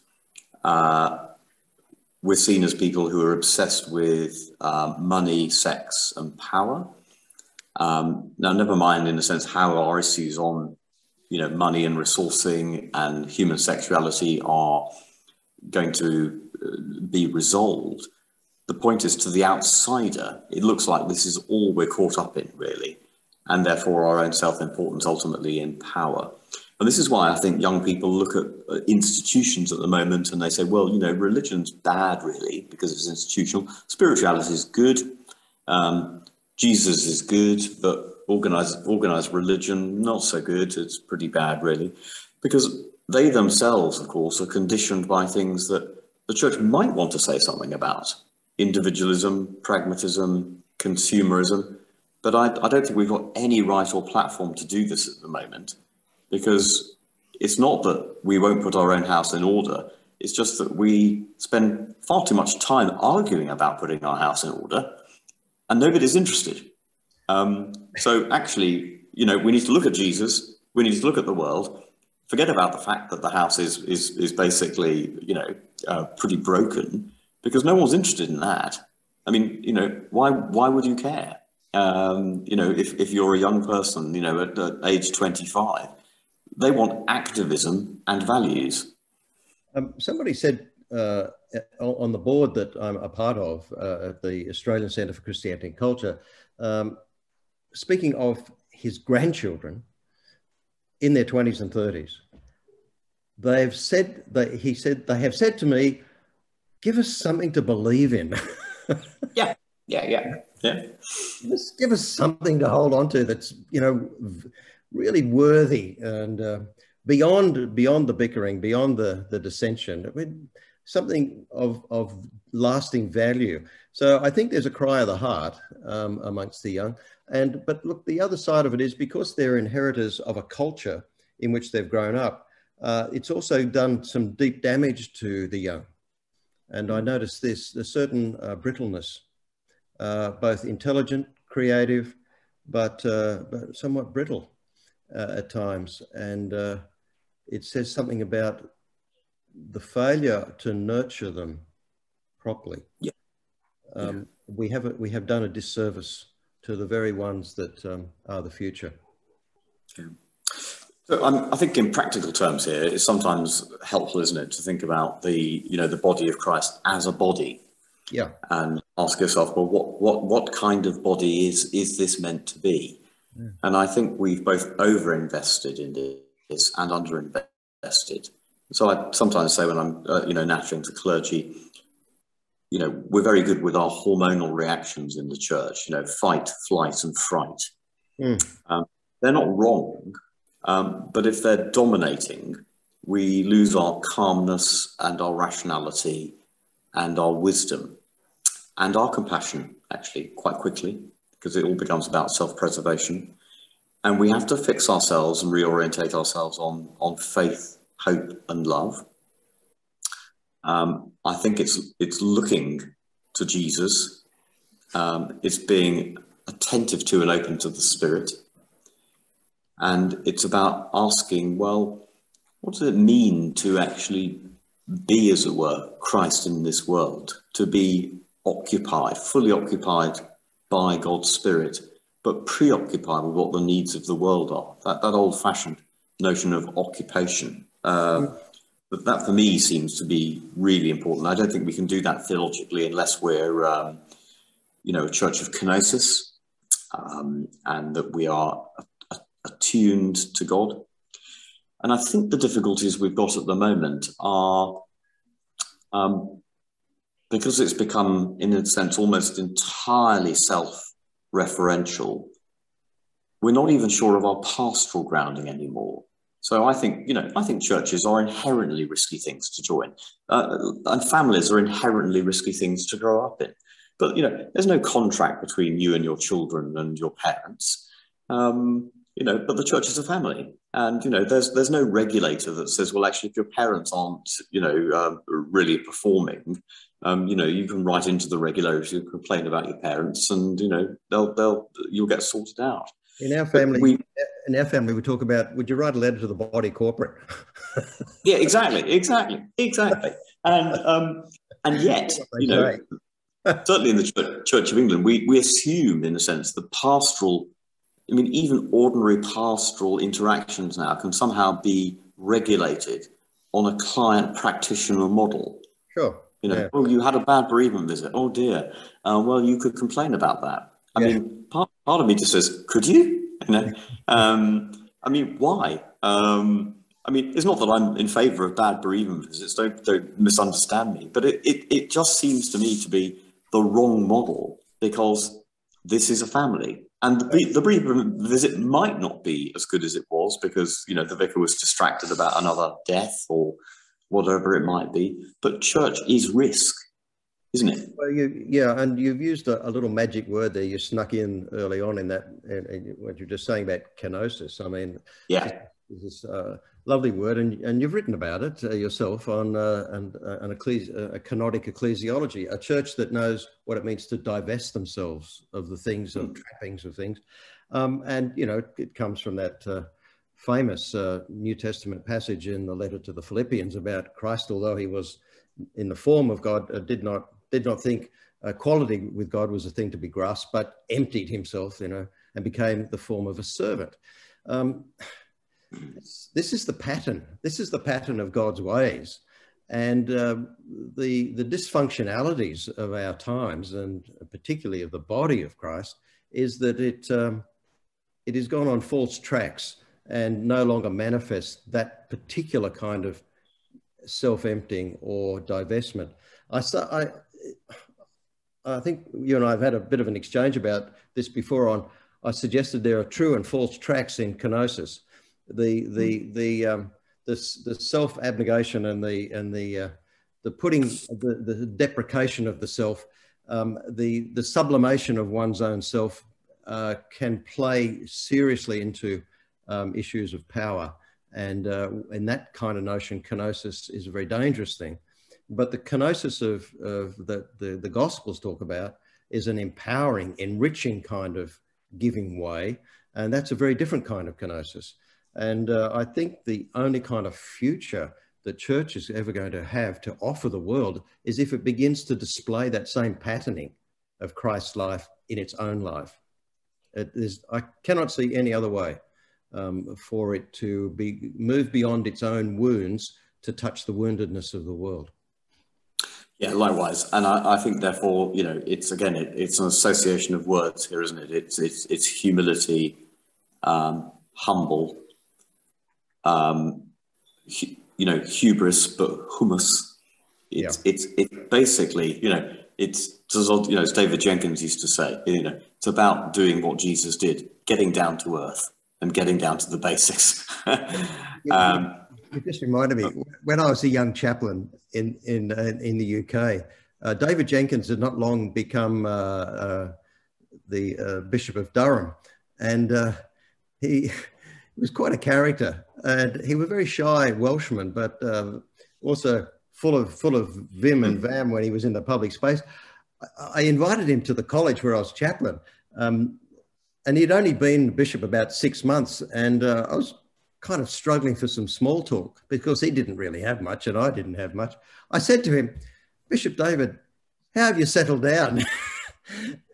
we're seen as people who are obsessed with money, sex and power. Now, never mind in a sense how our issues on, money and resourcing and human sexuality are going to be resolved. The point is, to the outsider, it looks like this is all we're caught up in, really, and therefore our own self-importance ultimately in power. And this is why I think young people look at institutions at the moment and they say, well, religion's bad, really, because it's institutional. Spirituality is good. Jesus is good, but organized religion, not so good. It's pretty bad, really, because they themselves, of course, are conditioned by things that the church might want to say something about. Individualism, pragmatism, consumerism. But I don't think we've got any right or platform to do this at the moment, because it's not that we won't put our own house in order. It's just that we spend far too much time arguing about putting our house in order, and nobody's interested. So actually, we need to look at Jesus. We need to look at the world. Forget about the fact that the house is basically, pretty broken, because no one's interested in that. I mean, why would you care? If you're a young person, at age 25, they want activism and values. Somebody said on the board that I'm a part of at the Australian Centre for Christianity and Culture, speaking of his grandchildren in their 20s and 30s, they have said to me, give us something to believe in. Yeah. Just give us something to hold on to that's, really worthy and beyond the bickering, beyond the dissension. I mean, something of lasting value. So I think there's a cry of the heart amongst the young. But look, the other side of it is, because they're inheritors of a culture in which they've grown up, it's also done some deep damage to the young. And I noticed this, a certain brittleness, both intelligent, creative, but somewhat brittle at times. And it says something about the failure to nurture them properly. We have done a disservice to the very ones that are the future. So I think in practical terms here, it's sometimes helpful, isn't it, to think about the body of Christ as a body. Yeah. And ask yourself, well, what kind of body is this meant to be? Yeah. And I think we've both overinvested in this and underinvested. So I sometimes say when I'm, nattering to clergy, we're very good with our hormonal reactions in the church, fight, flight and fright. They're not wrong, but if they're dominating, we lose our calmness and our rationality and our wisdom and our compassion, actually, quite quickly, because it all becomes about self-preservation. And we have to fix ourselves and reorientate ourselves on faith, hope and love. I think it's looking to Jesus. It's being attentive to and open to the Spirit. And it's about asking, well, what does it mean to actually be, as it were, Christ in this world? To be occupied, fully occupied by God's Spirit, but preoccupied with what the needs of the world are. That old-fashioned notion of occupation. But that, for me, seems to be really important. I don't think we can do that theologically unless we're, a church of Kenosis, and that we are attuned to God. And I think the difficulties we've got at the moment are, because it's become, in a sense, almost entirely self-referential, we're not even sure of our pastoral grounding anymore. So I think churches are inherently risky things to join, and families are inherently risky things to grow up in. but, there's no contract between you and your children and your parents. But the church is a family, and there's no regulator that says, well, actually, if your parents aren't really performing, you can write into the regulator, complain about your parents, and you'll get sorted out. In our family, we talk about, would you write a letter to the body corporate? Yeah, exactly, and yet, certainly in the Church of England, we assume, in a sense, the pastoral. I mean, even ordinary pastoral interactions now can somehow be regulated on a client-practitioner model. Sure. Oh, you had a bad bereavement visit. Oh, dear. Well, you could complain about that. I mean, part of me just says, could you? I mean, why? I mean, it's not that I'm in favour of bad bereavement visits. Don't misunderstand me. But it just seems to me to be the wrong model, because this is a family. And the bereavement visit might not be as good as it was because, the vicar was distracted about another death or whatever it might be. But church is risk, isn't it? Well, and you've used a little magic word there. You snuck in early on in that, what you're just saying about kenosis. I mean, this lovely word, and you've written about it yourself on a kenotic ecclesiology, a church that knows what it means to divest themselves of the things, of trappings of things. And, it comes from that famous New Testament passage in the letter to the Philippians about Christ, although he was in the form of God, did not think equality with God was a thing to be grasped, but emptied himself, and became the form of a servant. This is the pattern. This is the pattern of God's ways. And the dysfunctionalities of our times, and particularly of the body of Christ, is that it has gone on false tracks and no longer manifests that particular kind of self-emptying or divestment. I think you and I have had a bit of an exchange about this before. I suggested there are true and false tracks in kenosis. The self-abnegation and the putting the deprecation of the self, the sublimation of one's own self can play seriously into issues of power, and in that kind of notion, kenosis is a very dangerous thing. But the kenosis of the Gospels talk about is an empowering, enriching kind of giving way, and that's a very different kind of kenosis. And I think the only kind of future the church is ever going to have to offer the world is if it begins to display that same patterning of Christ's life in its own life. I cannot see any other way for it to be moved beyond its own wounds to touch the woundedness of the world. Yeah, likewise. And I think, therefore, it's it's an association of words here, isn't it? It's humility, humble, hubris, but humus. It's basically, it's as David Jenkins used to say, it's about doing what Jesus did, getting down to earth and getting down to the basics. It just reminded me, when I was a young chaplain in the UK, David Jenkins had not long become the Bishop of Durham, and he was quite a character, and he was a very shy Welshman, but also full of vim and vam when he was in the public space. I invited him to the college where I was chaplain, and he'd only been bishop about 6 months, and I was kind of struggling for some small talk because he didn't really have much and I didn't have much. I said to him, "Bishop David, how have you settled down?"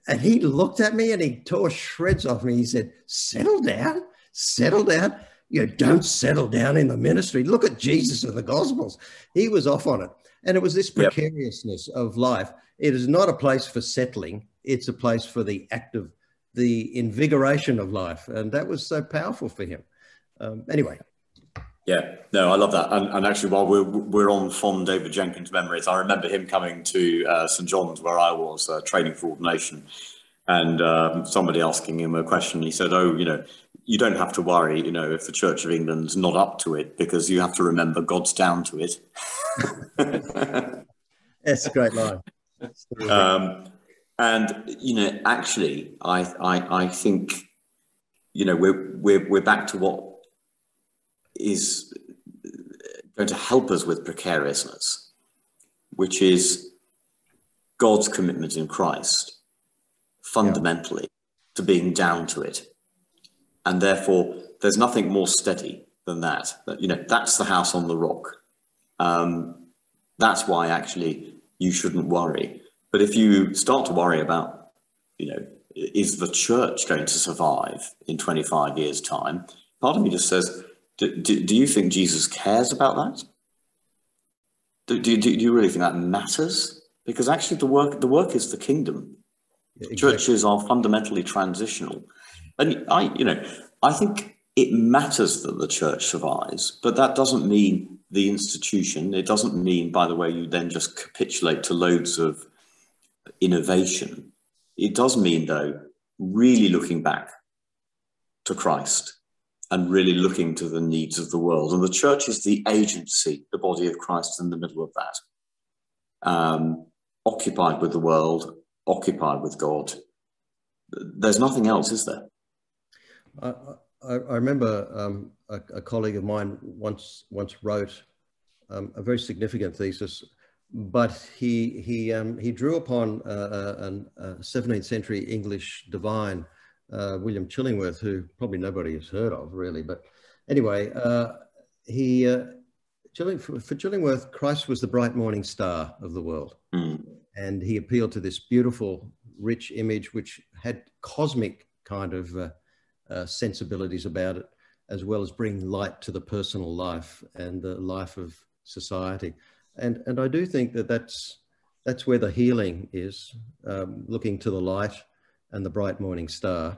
And he looked at me and he tore shreds off me. He said, "Settle down? Settle down? You don't settle down in the ministry. Look at Jesus and the Gospels." He was off on it. And it was this precariousness of life. It is not a place for settling. It's a place for the invigoration of life. And that was so powerful for him. Anyway. Yeah, no, I love that. And actually, while we're on fond David Jenkins memories, I remember him coming to St. John's, where I was training for ordination, and somebody asking him a question. He said, "Oh, you don't have to worry, if the Church of England's not up to it, because you have to remember God's down to it." That's a great line. And, you know, actually, I think, you know, we're back to what is going to help us with precariousness, which is God's commitment in Christ, fundamentally, to being down to it. And therefore, there's nothing more steady than that. You know, that's the house on the rock. That's why actually you shouldn't worry. But if you start to worry about, you know, is the church going to survive in 25 years' time? Part of me just says, do you think Jesus cares about that? Do you really think that matters? Because actually the work is the kingdom. Yeah, exactly. Churches are fundamentally transitional. And I think it matters that the church survives, but that doesn't mean the institution. It doesn't mean, by the way, you then just capitulate to loads of innovation. It does mean, though, really looking back to Christ and really looking to the needs of the world. And the church is the agency, the body of Christ in the middle of that. Occupied with the world, occupied with God. There's nothing else, is there? I remember a colleague of mine once wrote a very significant thesis, but he drew upon a 17th century English divine, William Chillingworth, who probably nobody has heard of really, but anyway, for Chillingworth, Christ was the bright morning star of the world. And he appealed to this beautiful, rich image, which had cosmic kind of sensibilities about it, as well as bring light to the personal life and the life of society. And I do think that that's where the healing is, looking to the light and the bright morning star.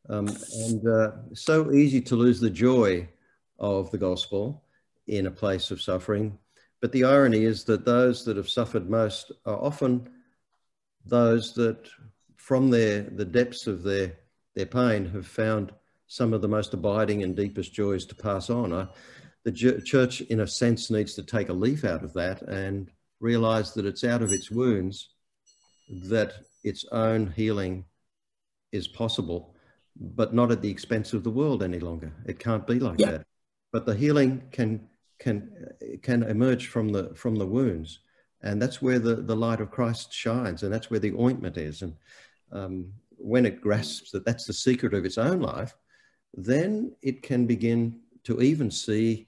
So easy to lose the joy of the gospel in a place of suffering. But the irony is that those that have suffered most are often those that from the depths of their pain have found some of the most abiding and deepest joys to pass on. The church, in a sense, needs to take a leaf out of that and realize that it's out of its wounds that its own healing is possible, but not at the expense of the world any longer. It can't be like that. But the healing can emerge from the wounds, and that's where the light of Christ shines, and that's where the ointment is. And when it grasps that that's the secret of its own life, then it can begin to even see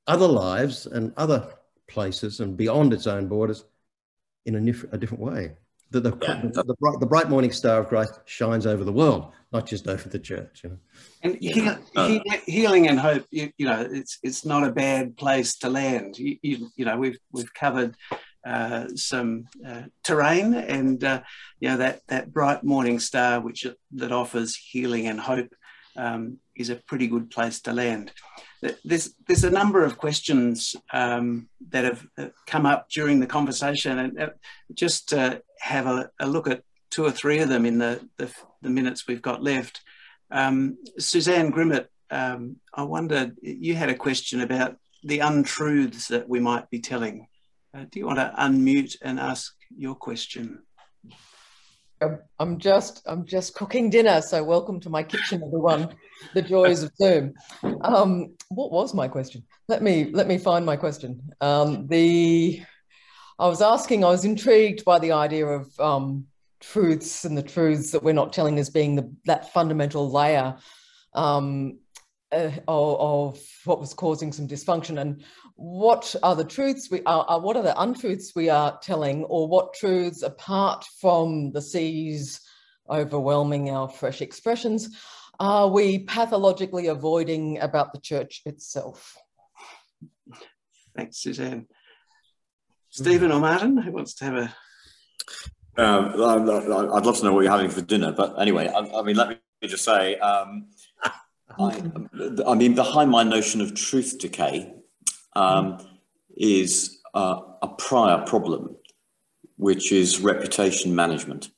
other lives and other places and beyond its own borders in a different way. The bright morning star of Christ shines over the world, not just over the church. You know? And healing and hope, it's not a bad place to land. We've covered some terrain, and that bright morning star that offers healing and hope is a pretty good place to land. There's a number of questions that have come up during the conversation, and just to have a look at two or three of them in the minutes we've got left. Suzanne Grimmett, I wondered, you had a question about the untruths that we might be telling. Do you want to unmute and ask your question? I'm just cooking dinner, so welcome to my kitchen, everyone. The joys of Zoom. What was my question? Let me find my question. I was intrigued by the idea of truths, and the truths that we're not telling as being that fundamental layer of what was causing some dysfunction, and what are the truths what are the untruths we are telling, or what truths, apart from the seas overwhelming our fresh expressions, are we pathologically avoiding about the church itself? Thanks, Suzanne. Stephen or Martyn, who wants to have a... I'd love to know what you're having for dinner, but anyway, I mean, let me just say, behind my notion of truth decay is a prior problem, which is reputation management.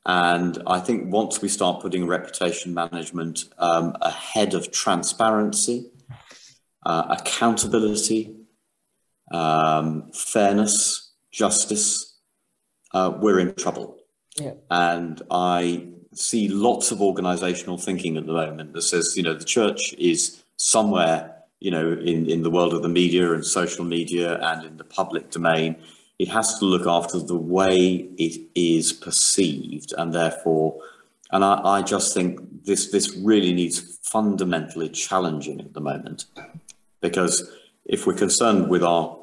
And I think once we start putting reputation management ahead of transparency, accountability, fairness, justice, we're in trouble. Yeah. And I see lots of organizational thinking at the moment that says, the church is somewhere, in the world of the media and social media and in the public domain. It has to look after the way it is perceived, and therefore, and I just think this really needs fundamentally challenging at the moment, because if we're concerned with our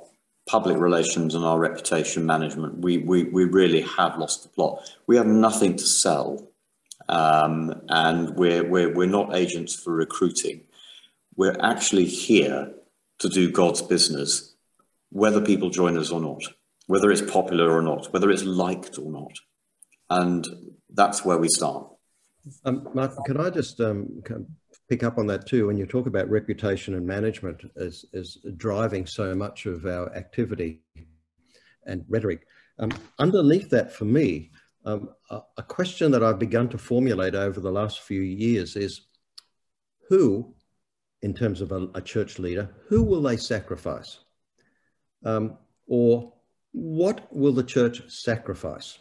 public relations and our reputation management, we really have lost the plot. We have nothing to sell, and we're not agents for recruiting. We're actually here to do God's business, whether people join us or not, whether it's popular or not, whether it's liked or not. And that's where we start. Martyn, can I just pick up on that too? When you talk about reputation and management as driving so much of our activity and rhetoric, underneath that for me, a question that I've begun to formulate over the last few years is, who, in terms of a church leader, who will they sacrifice? Or what will the church sacrifice?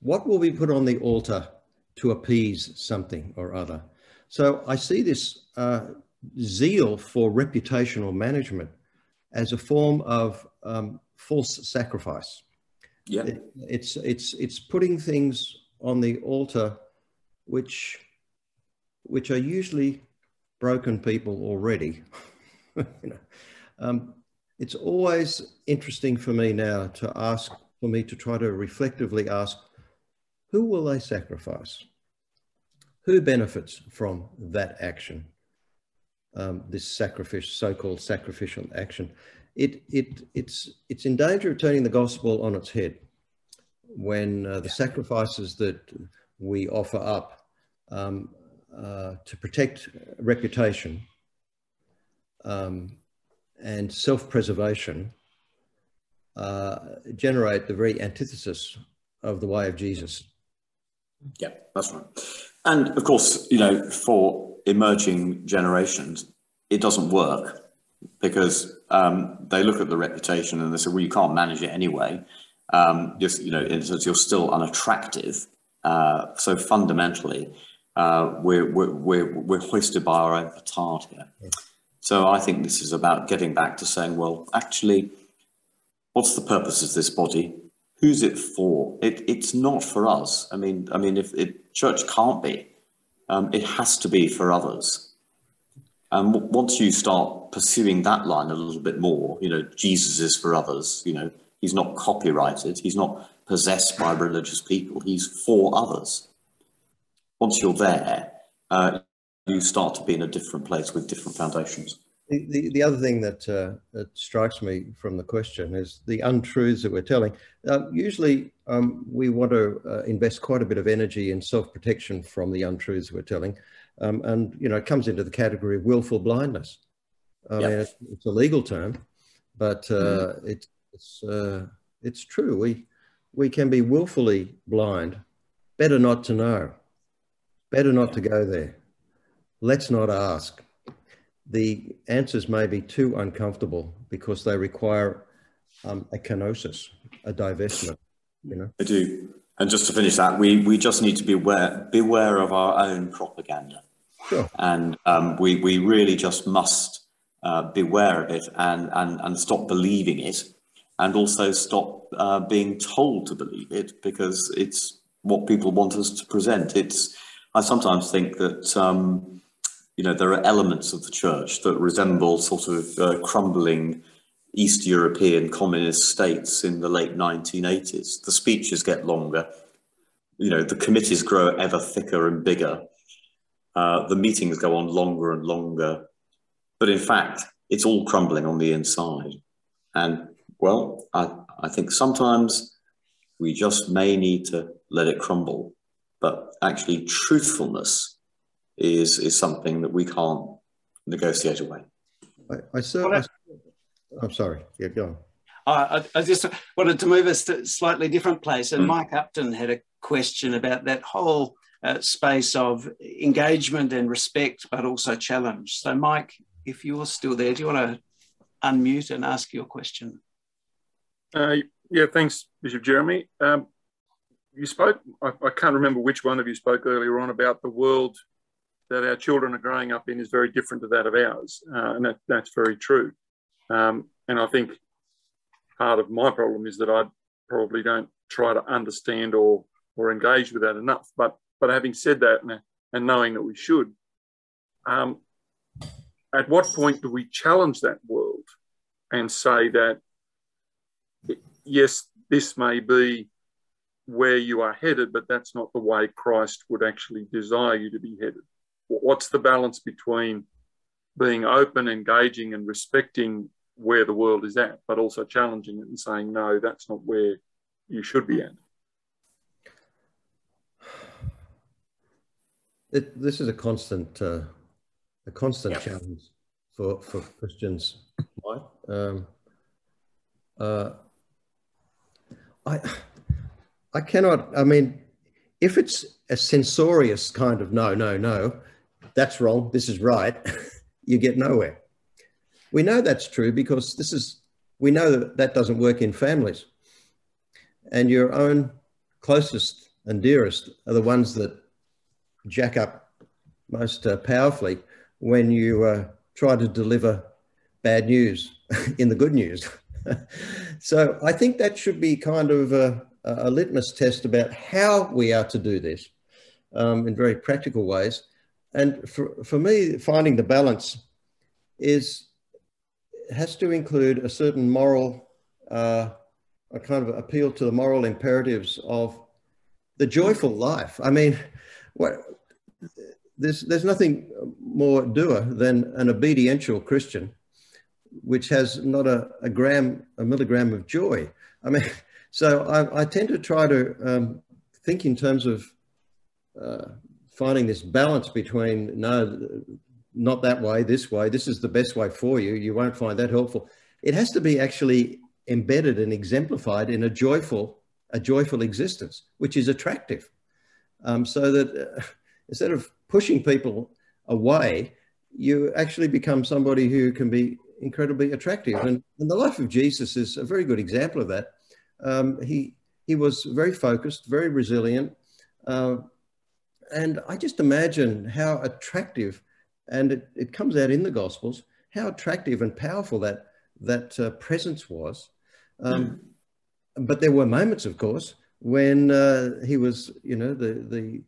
What will be put on the altar to appease something or other? So I see this zeal for reputational management as a form of false sacrifice. Yeah, it's putting things on the altar which are usually broken people already. It's always interesting for me now to try to reflectively ask, who will they sacrifice? Who benefits from that action? This so-called sacrificial action. It's in danger of turning the gospel on its head when the sacrifices that we offer up to protect reputation and self-preservation generate the very antithesis of the way of Jesus. Yeah, that's right. And of course, for emerging generations, it doesn't work, because they look at the reputation and they say, well, you can't manage it anyway. Just, in a sense, you're still unattractive. So fundamentally, we're hoisted by our own petard here. Yeah. So I think this is about getting back to saying, well, actually, what's the purpose of this body? Who's it for? It's not for us. I mean, if church can't be, it has to be for others. And once you start pursuing that line a little bit more, Jesus is for others. He's not copyrighted. He's not possessed by religious people. He's for others. Once you're there, you start to be in a different place with different foundations. The other thing that strikes me from the question is the untruths that we're telling. Usually we want to invest quite a bit of energy in self-protection from the untruths we're telling. And, it comes into the category of willful blindness. I mean, it's a legal term, but it's true. We can be willfully blind. Better not to know. Better not to go there. Let's not ask. The answers may be too uncomfortable because they require a kenosis, a divestment. They do. And just to finish that, we just need to beware of our own propaganda. Sure. And we really just must beware of it and stop believing it, and also stop being told to believe it, because it's what people want us to present. I sometimes think that there are elements of the church that resemble sort of crumbling East European communist states in the late 1980s. The speeches get longer, the committees grow ever thicker and bigger, the meetings go on longer and longer, but in fact, it's all crumbling on the inside. And well, I think sometimes we just may need to let it crumble, but actually truthfulness is something that we can't negotiate away. I'm sorry. Yeah, go on. I just wanted to move us to a slightly different place. And Mike Upton had a question about that whole space of engagement and respect, but also challenge. So, Mike, if you're still there, do you want to unmute and ask your question? Yeah, thanks, Bishop Jeremy. you spoke, I can't remember which one of you spoke earlier on about the world that our children are growing up in is very different to that of ours. And that's very true. And I think part of my problem is that I probably don't try to understand or engage with that enough. But having said that, and knowing that we should, at what point do we challenge that world and say that, yes, this may be where you are headed, but that's not the way Christ would actually desire you to be headed? What's the balance between being open, engaging and respecting where the world is at, but also challenging it and saying, no, that's not where you should be at? This is a constant challenge for Christians, Mike. I cannot, I mean, if it's a censorious kind of no, that's wrong, this is right, you get nowhere. We know that's true because we know that doesn't work in families. And your own closest and dearest are the ones that jack up most powerfully when you try to deliver bad news in the good news. So I think that should be kind of a litmus test about how we are to do this in very practical ways. And for me, finding the balance has to include a certain moral, a kind of appeal to the moral imperatives of the joyful life. I mean, there's nothing more doer than an obediential Christian, which has not a milligram of joy. I mean, so I tend to try to think in terms of finding this balance between, no, not that way, this is the best way for you. You won't find that helpful. It has to be actually embedded and exemplified in a joyful existence, which is attractive. So that instead of pushing people away, you actually become somebody who can be incredibly attractive. And the life of Jesus is a very good example of that. He was very focused, very resilient. And I just imagine how attractive, and it comes out in the Gospels, how attractive and powerful that presence was. But there were moments, of course, when he was, the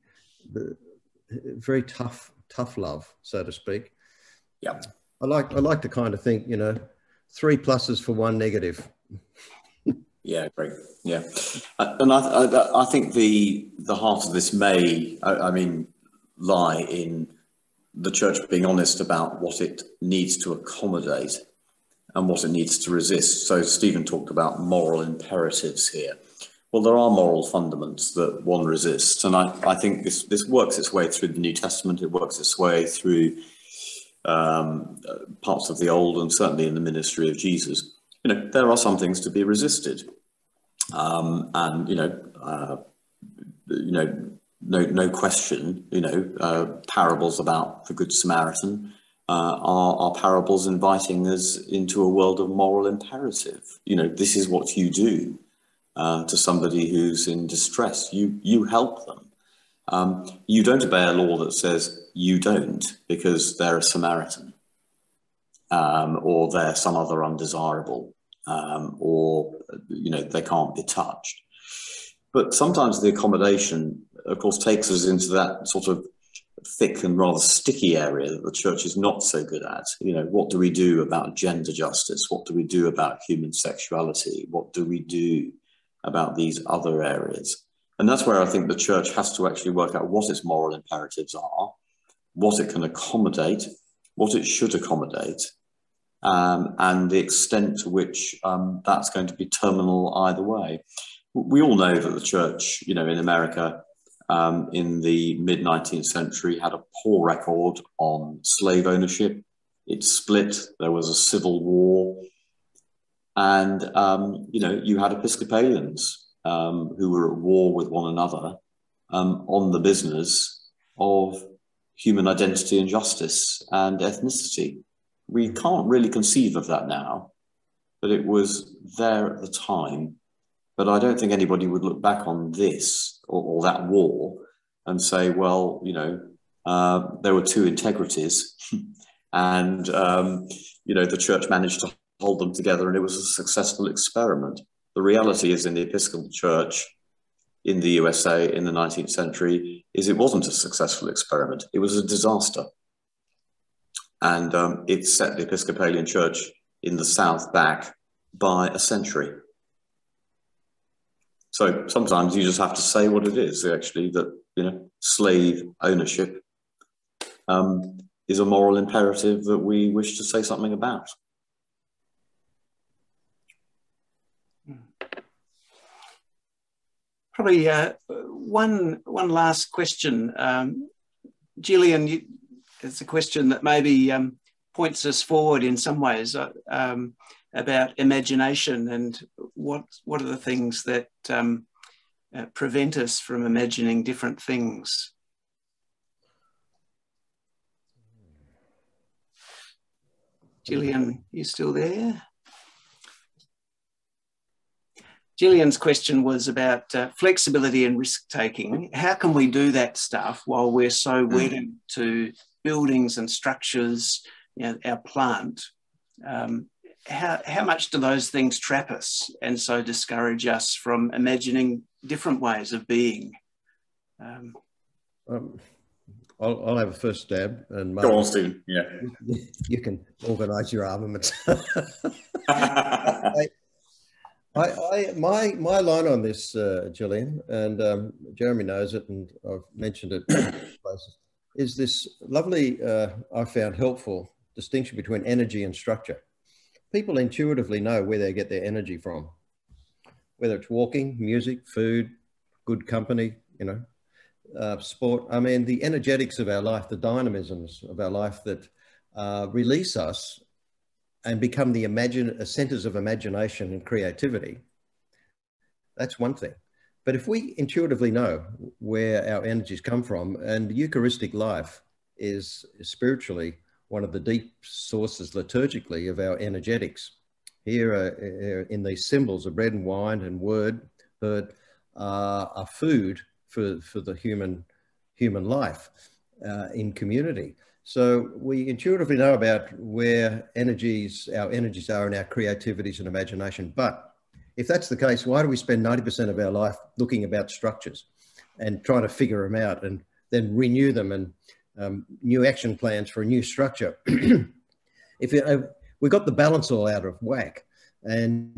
very tough love, so to speak. Yeah. I like to kind of think, 3 pluses for 1 negative. Yeah, great. Yeah, and I think the heart of this may, lie in the church being honest about what it needs to accommodate and what it needs to resist. So Stephen talked about moral imperatives here. Well, there are moral fundaments that one resists, and I think this works its way through the New Testament. It works its way through parts of the Old, and certainly in the ministry of Jesus. There are some things to be resisted, and no question. Parables about the Good Samaritan are parables inviting us into a world of moral imperative. This is what you do to somebody who's in distress. You help them. You don't obey a law that says you don't because they're a Samaritan, or they're some other undesirable, or they can't be touched. But sometimes the accommodation, of course, takes us into that sort of thick and rather sticky area that the church is not so good at. What do we do about gender justice? What do we do about human sexuality? What do we do about these other areas? And that's where I think the church has to actually work out what its moral imperatives are, what it can accommodate, what it should accommodate, and the extent to which that's going to be terminal either way. We all know that the church, in America, in the mid-19th century, had a poor record on slave ownership. It split. There was a civil war. And, you had Episcopalians who were at war with one another on the business of human identity and justice and ethnicity. We can't really conceive of that now, but it was there at the time. But I don't think anybody would look back on this or that war and say, well, you know, there were two integrities and, you know, the church managed to hold them together and it was a successful experiment. The reality is in the Episcopal Church in the USA in the 19th century is it wasn't a successful experiment. It was a disaster. And it set the Episcopalian Church in the South back by a century. So sometimes you just have to say what it is, actually, that, you know, slave ownership is a moral imperative that we wish to say something about. Probably one last question. Gillian, it's a question that maybe points us forward in some ways about imagination and what are the things that prevent us from imagining different things. Gillian, you still there? Gillian's question was about flexibility and risk-taking. How can we do that stuff while we're so wedded to buildings and structures, you know, our plant? How much do those things trap us and so discourage us from imagining different ways of being? I'll have a first stab. And Martyn, go on, Stephen. Yeah. You can organise your armaments. My line on this, Gillian, and Jeremy knows it, and I've mentioned it in places, is this lovely, I found helpful distinction between energy and structure. People intuitively know where they get their energy from, whether it's walking, music, food, good company, you know, sport. I mean, the energetics of our life, the dynamisms of our life that release us and become the centers of imagination and creativity. That's one thing. But if we intuitively know where our energies come from, and Eucharistic life is spiritually one of the deep sources liturgically of our energetics. Here in these symbols of bread and wine and word, heard, are food for the human life in community. So we intuitively know about where our energies are in our creativities and imagination. But if that's the case, why do we spend 90% of our life looking about structures and trying to figure them out and then renew them and new action plans for a new structure? We got the balance all out of whack. And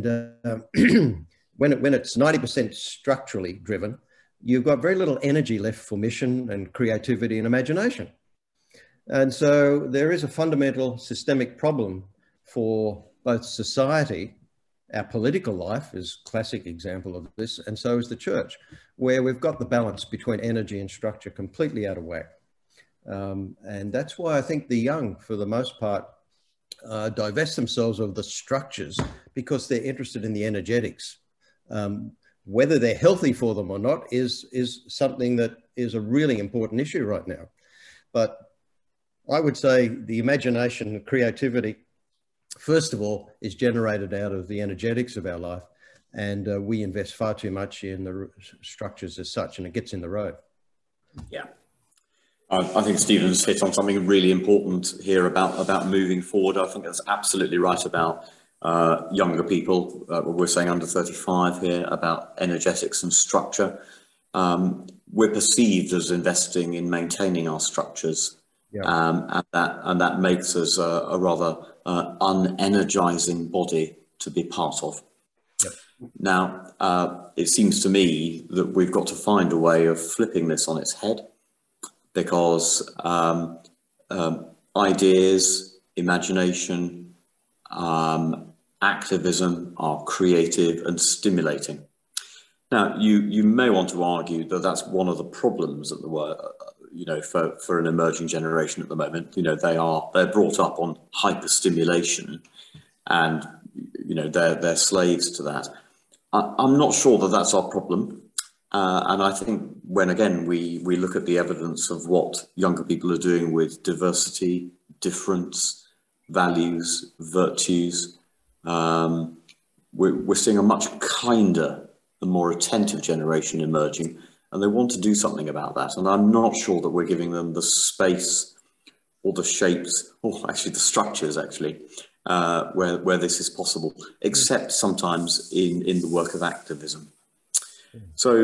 when it's 90% structurally driven, you've got very little energy left for mission and creativity and imagination. And so there is a fundamental systemic problem for both society. Our political life is a classic example of this, and so is the church, where we've got the balance between energy and structure completely out of whack. And that's why I think the young, for the most part, divest themselves of the structures because they're interested in the energetics. Whether they're healthy for them or not is something that is a really important issue right now. But I would say the imagination and creativity, first of all, is generated out of the energetics of our life. And we invest far too much in the structures as such, and it gets in the road. Yeah. I think Stephen's hit on something really important here about moving forward. I think that's absolutely right about younger people. We're saying under 35 here about energetics and structure. We're perceived as investing in maintaining our structures. Yeah. And that makes us a rather unenergizing body to be part of. Yep. Now, it seems to me that we've got to find a way of flipping this on its head, because ideas, imagination, activism are creative and stimulating. Now, you may want to argue that that's one of the problems at the work. You know, for an emerging generation at the moment, you know, they're brought up on hyperstimulation, and you know they're slaves to that. I'm not sure that that's our problem, and I think when again we look at the evidence of what younger people are doing with diversity, difference, values, virtues, we're seeing a much kinder the more attentive generation emerging, and they want to do something about that. And I'm not sure that we're giving them the space or the shapes, or actually the structures, actually, where this is possible, except sometimes in the work of activism. So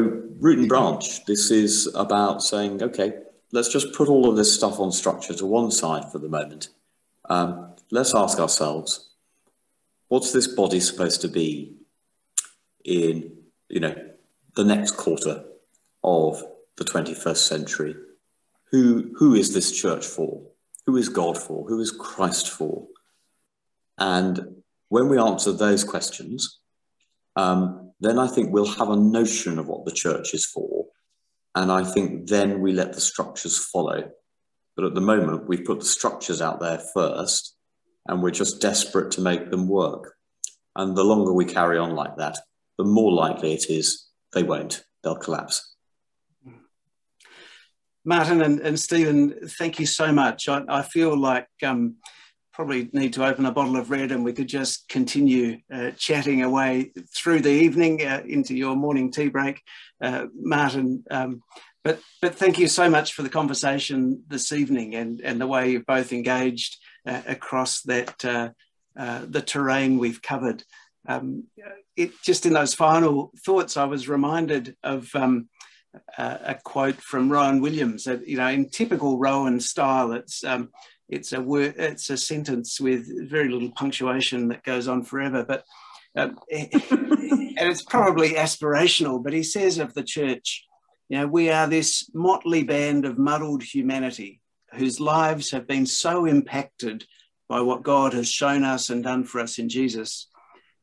root and branch, this is about saying, okay, let's just put all of this stuff on structure to one side for the moment. Let's ask ourselves, what's this body supposed to be in, the next quarter of the 21st century? Who is this church for? Who is God for? Who is Christ for? And when we answer those questions, then I think we'll have a notion of what the church is for. And I think then we let the structures follow. But at the moment, we've put the structures out there first, and we're just desperate to make them work. And the longer we carry on like that, the more likely it is they won't. They'll collapse. Martyn and Stephen, thank you so much. I feel like probably need to open a bottle of red and we could just continue chatting away through the evening into your morning tea break, Martyn. But thank you so much for the conversation this evening and the way you've both engaged across that the terrain we've covered. Just in those final thoughts, I was reminded of a quote from Rowan Williams. In typical Rowan style, it's a sentence with very little punctuation that goes on forever, but and it's probably aspirational. But he says of the church, we are this motley band of muddled humanity whose lives have been so impacted by what God has shown us and done for us in Jesus,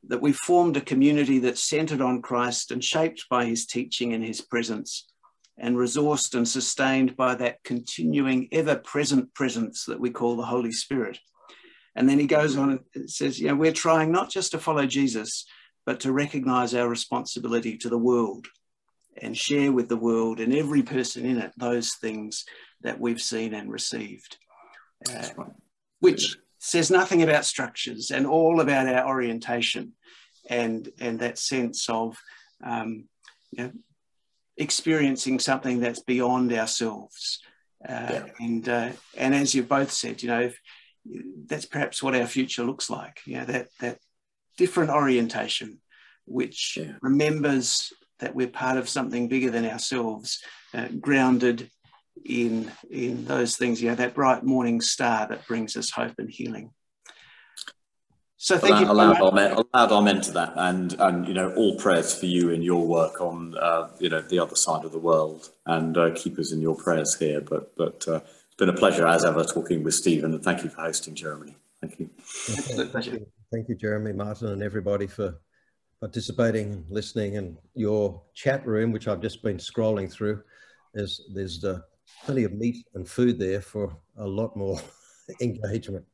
that we've formed a community that's centered on Christ and shaped by his teaching and his presence, and resourced and sustained by that continuing ever-present presence that we call the Holy Spirit. And then he goes on and says, we're trying not just to follow Jesus, but to recognize our responsibility to the world and share with the world and every person in it those things that we've seen and received, which says nothing about structures and all about our orientation and that sense of experiencing something that's beyond ourselves. And as you both said, that's perhaps what our future looks like, that different orientation, which remembers that we're part of something bigger than ourselves, grounded in those things, that bright morning star that brings us hope and healing. So thank you. Allowed amen to that, and all prayers for you in your work on the other side of the world, and keep us in your prayers here. But it's been a pleasure as ever talking with Stephen, and thank you for hosting, Jeremy. Thank you. Absolute pleasure. Thank you, Jeremy, Martyn, and everybody for participating, listening, and your chat room, which I've just been scrolling through. There's plenty of meat and food there for a lot more engagement.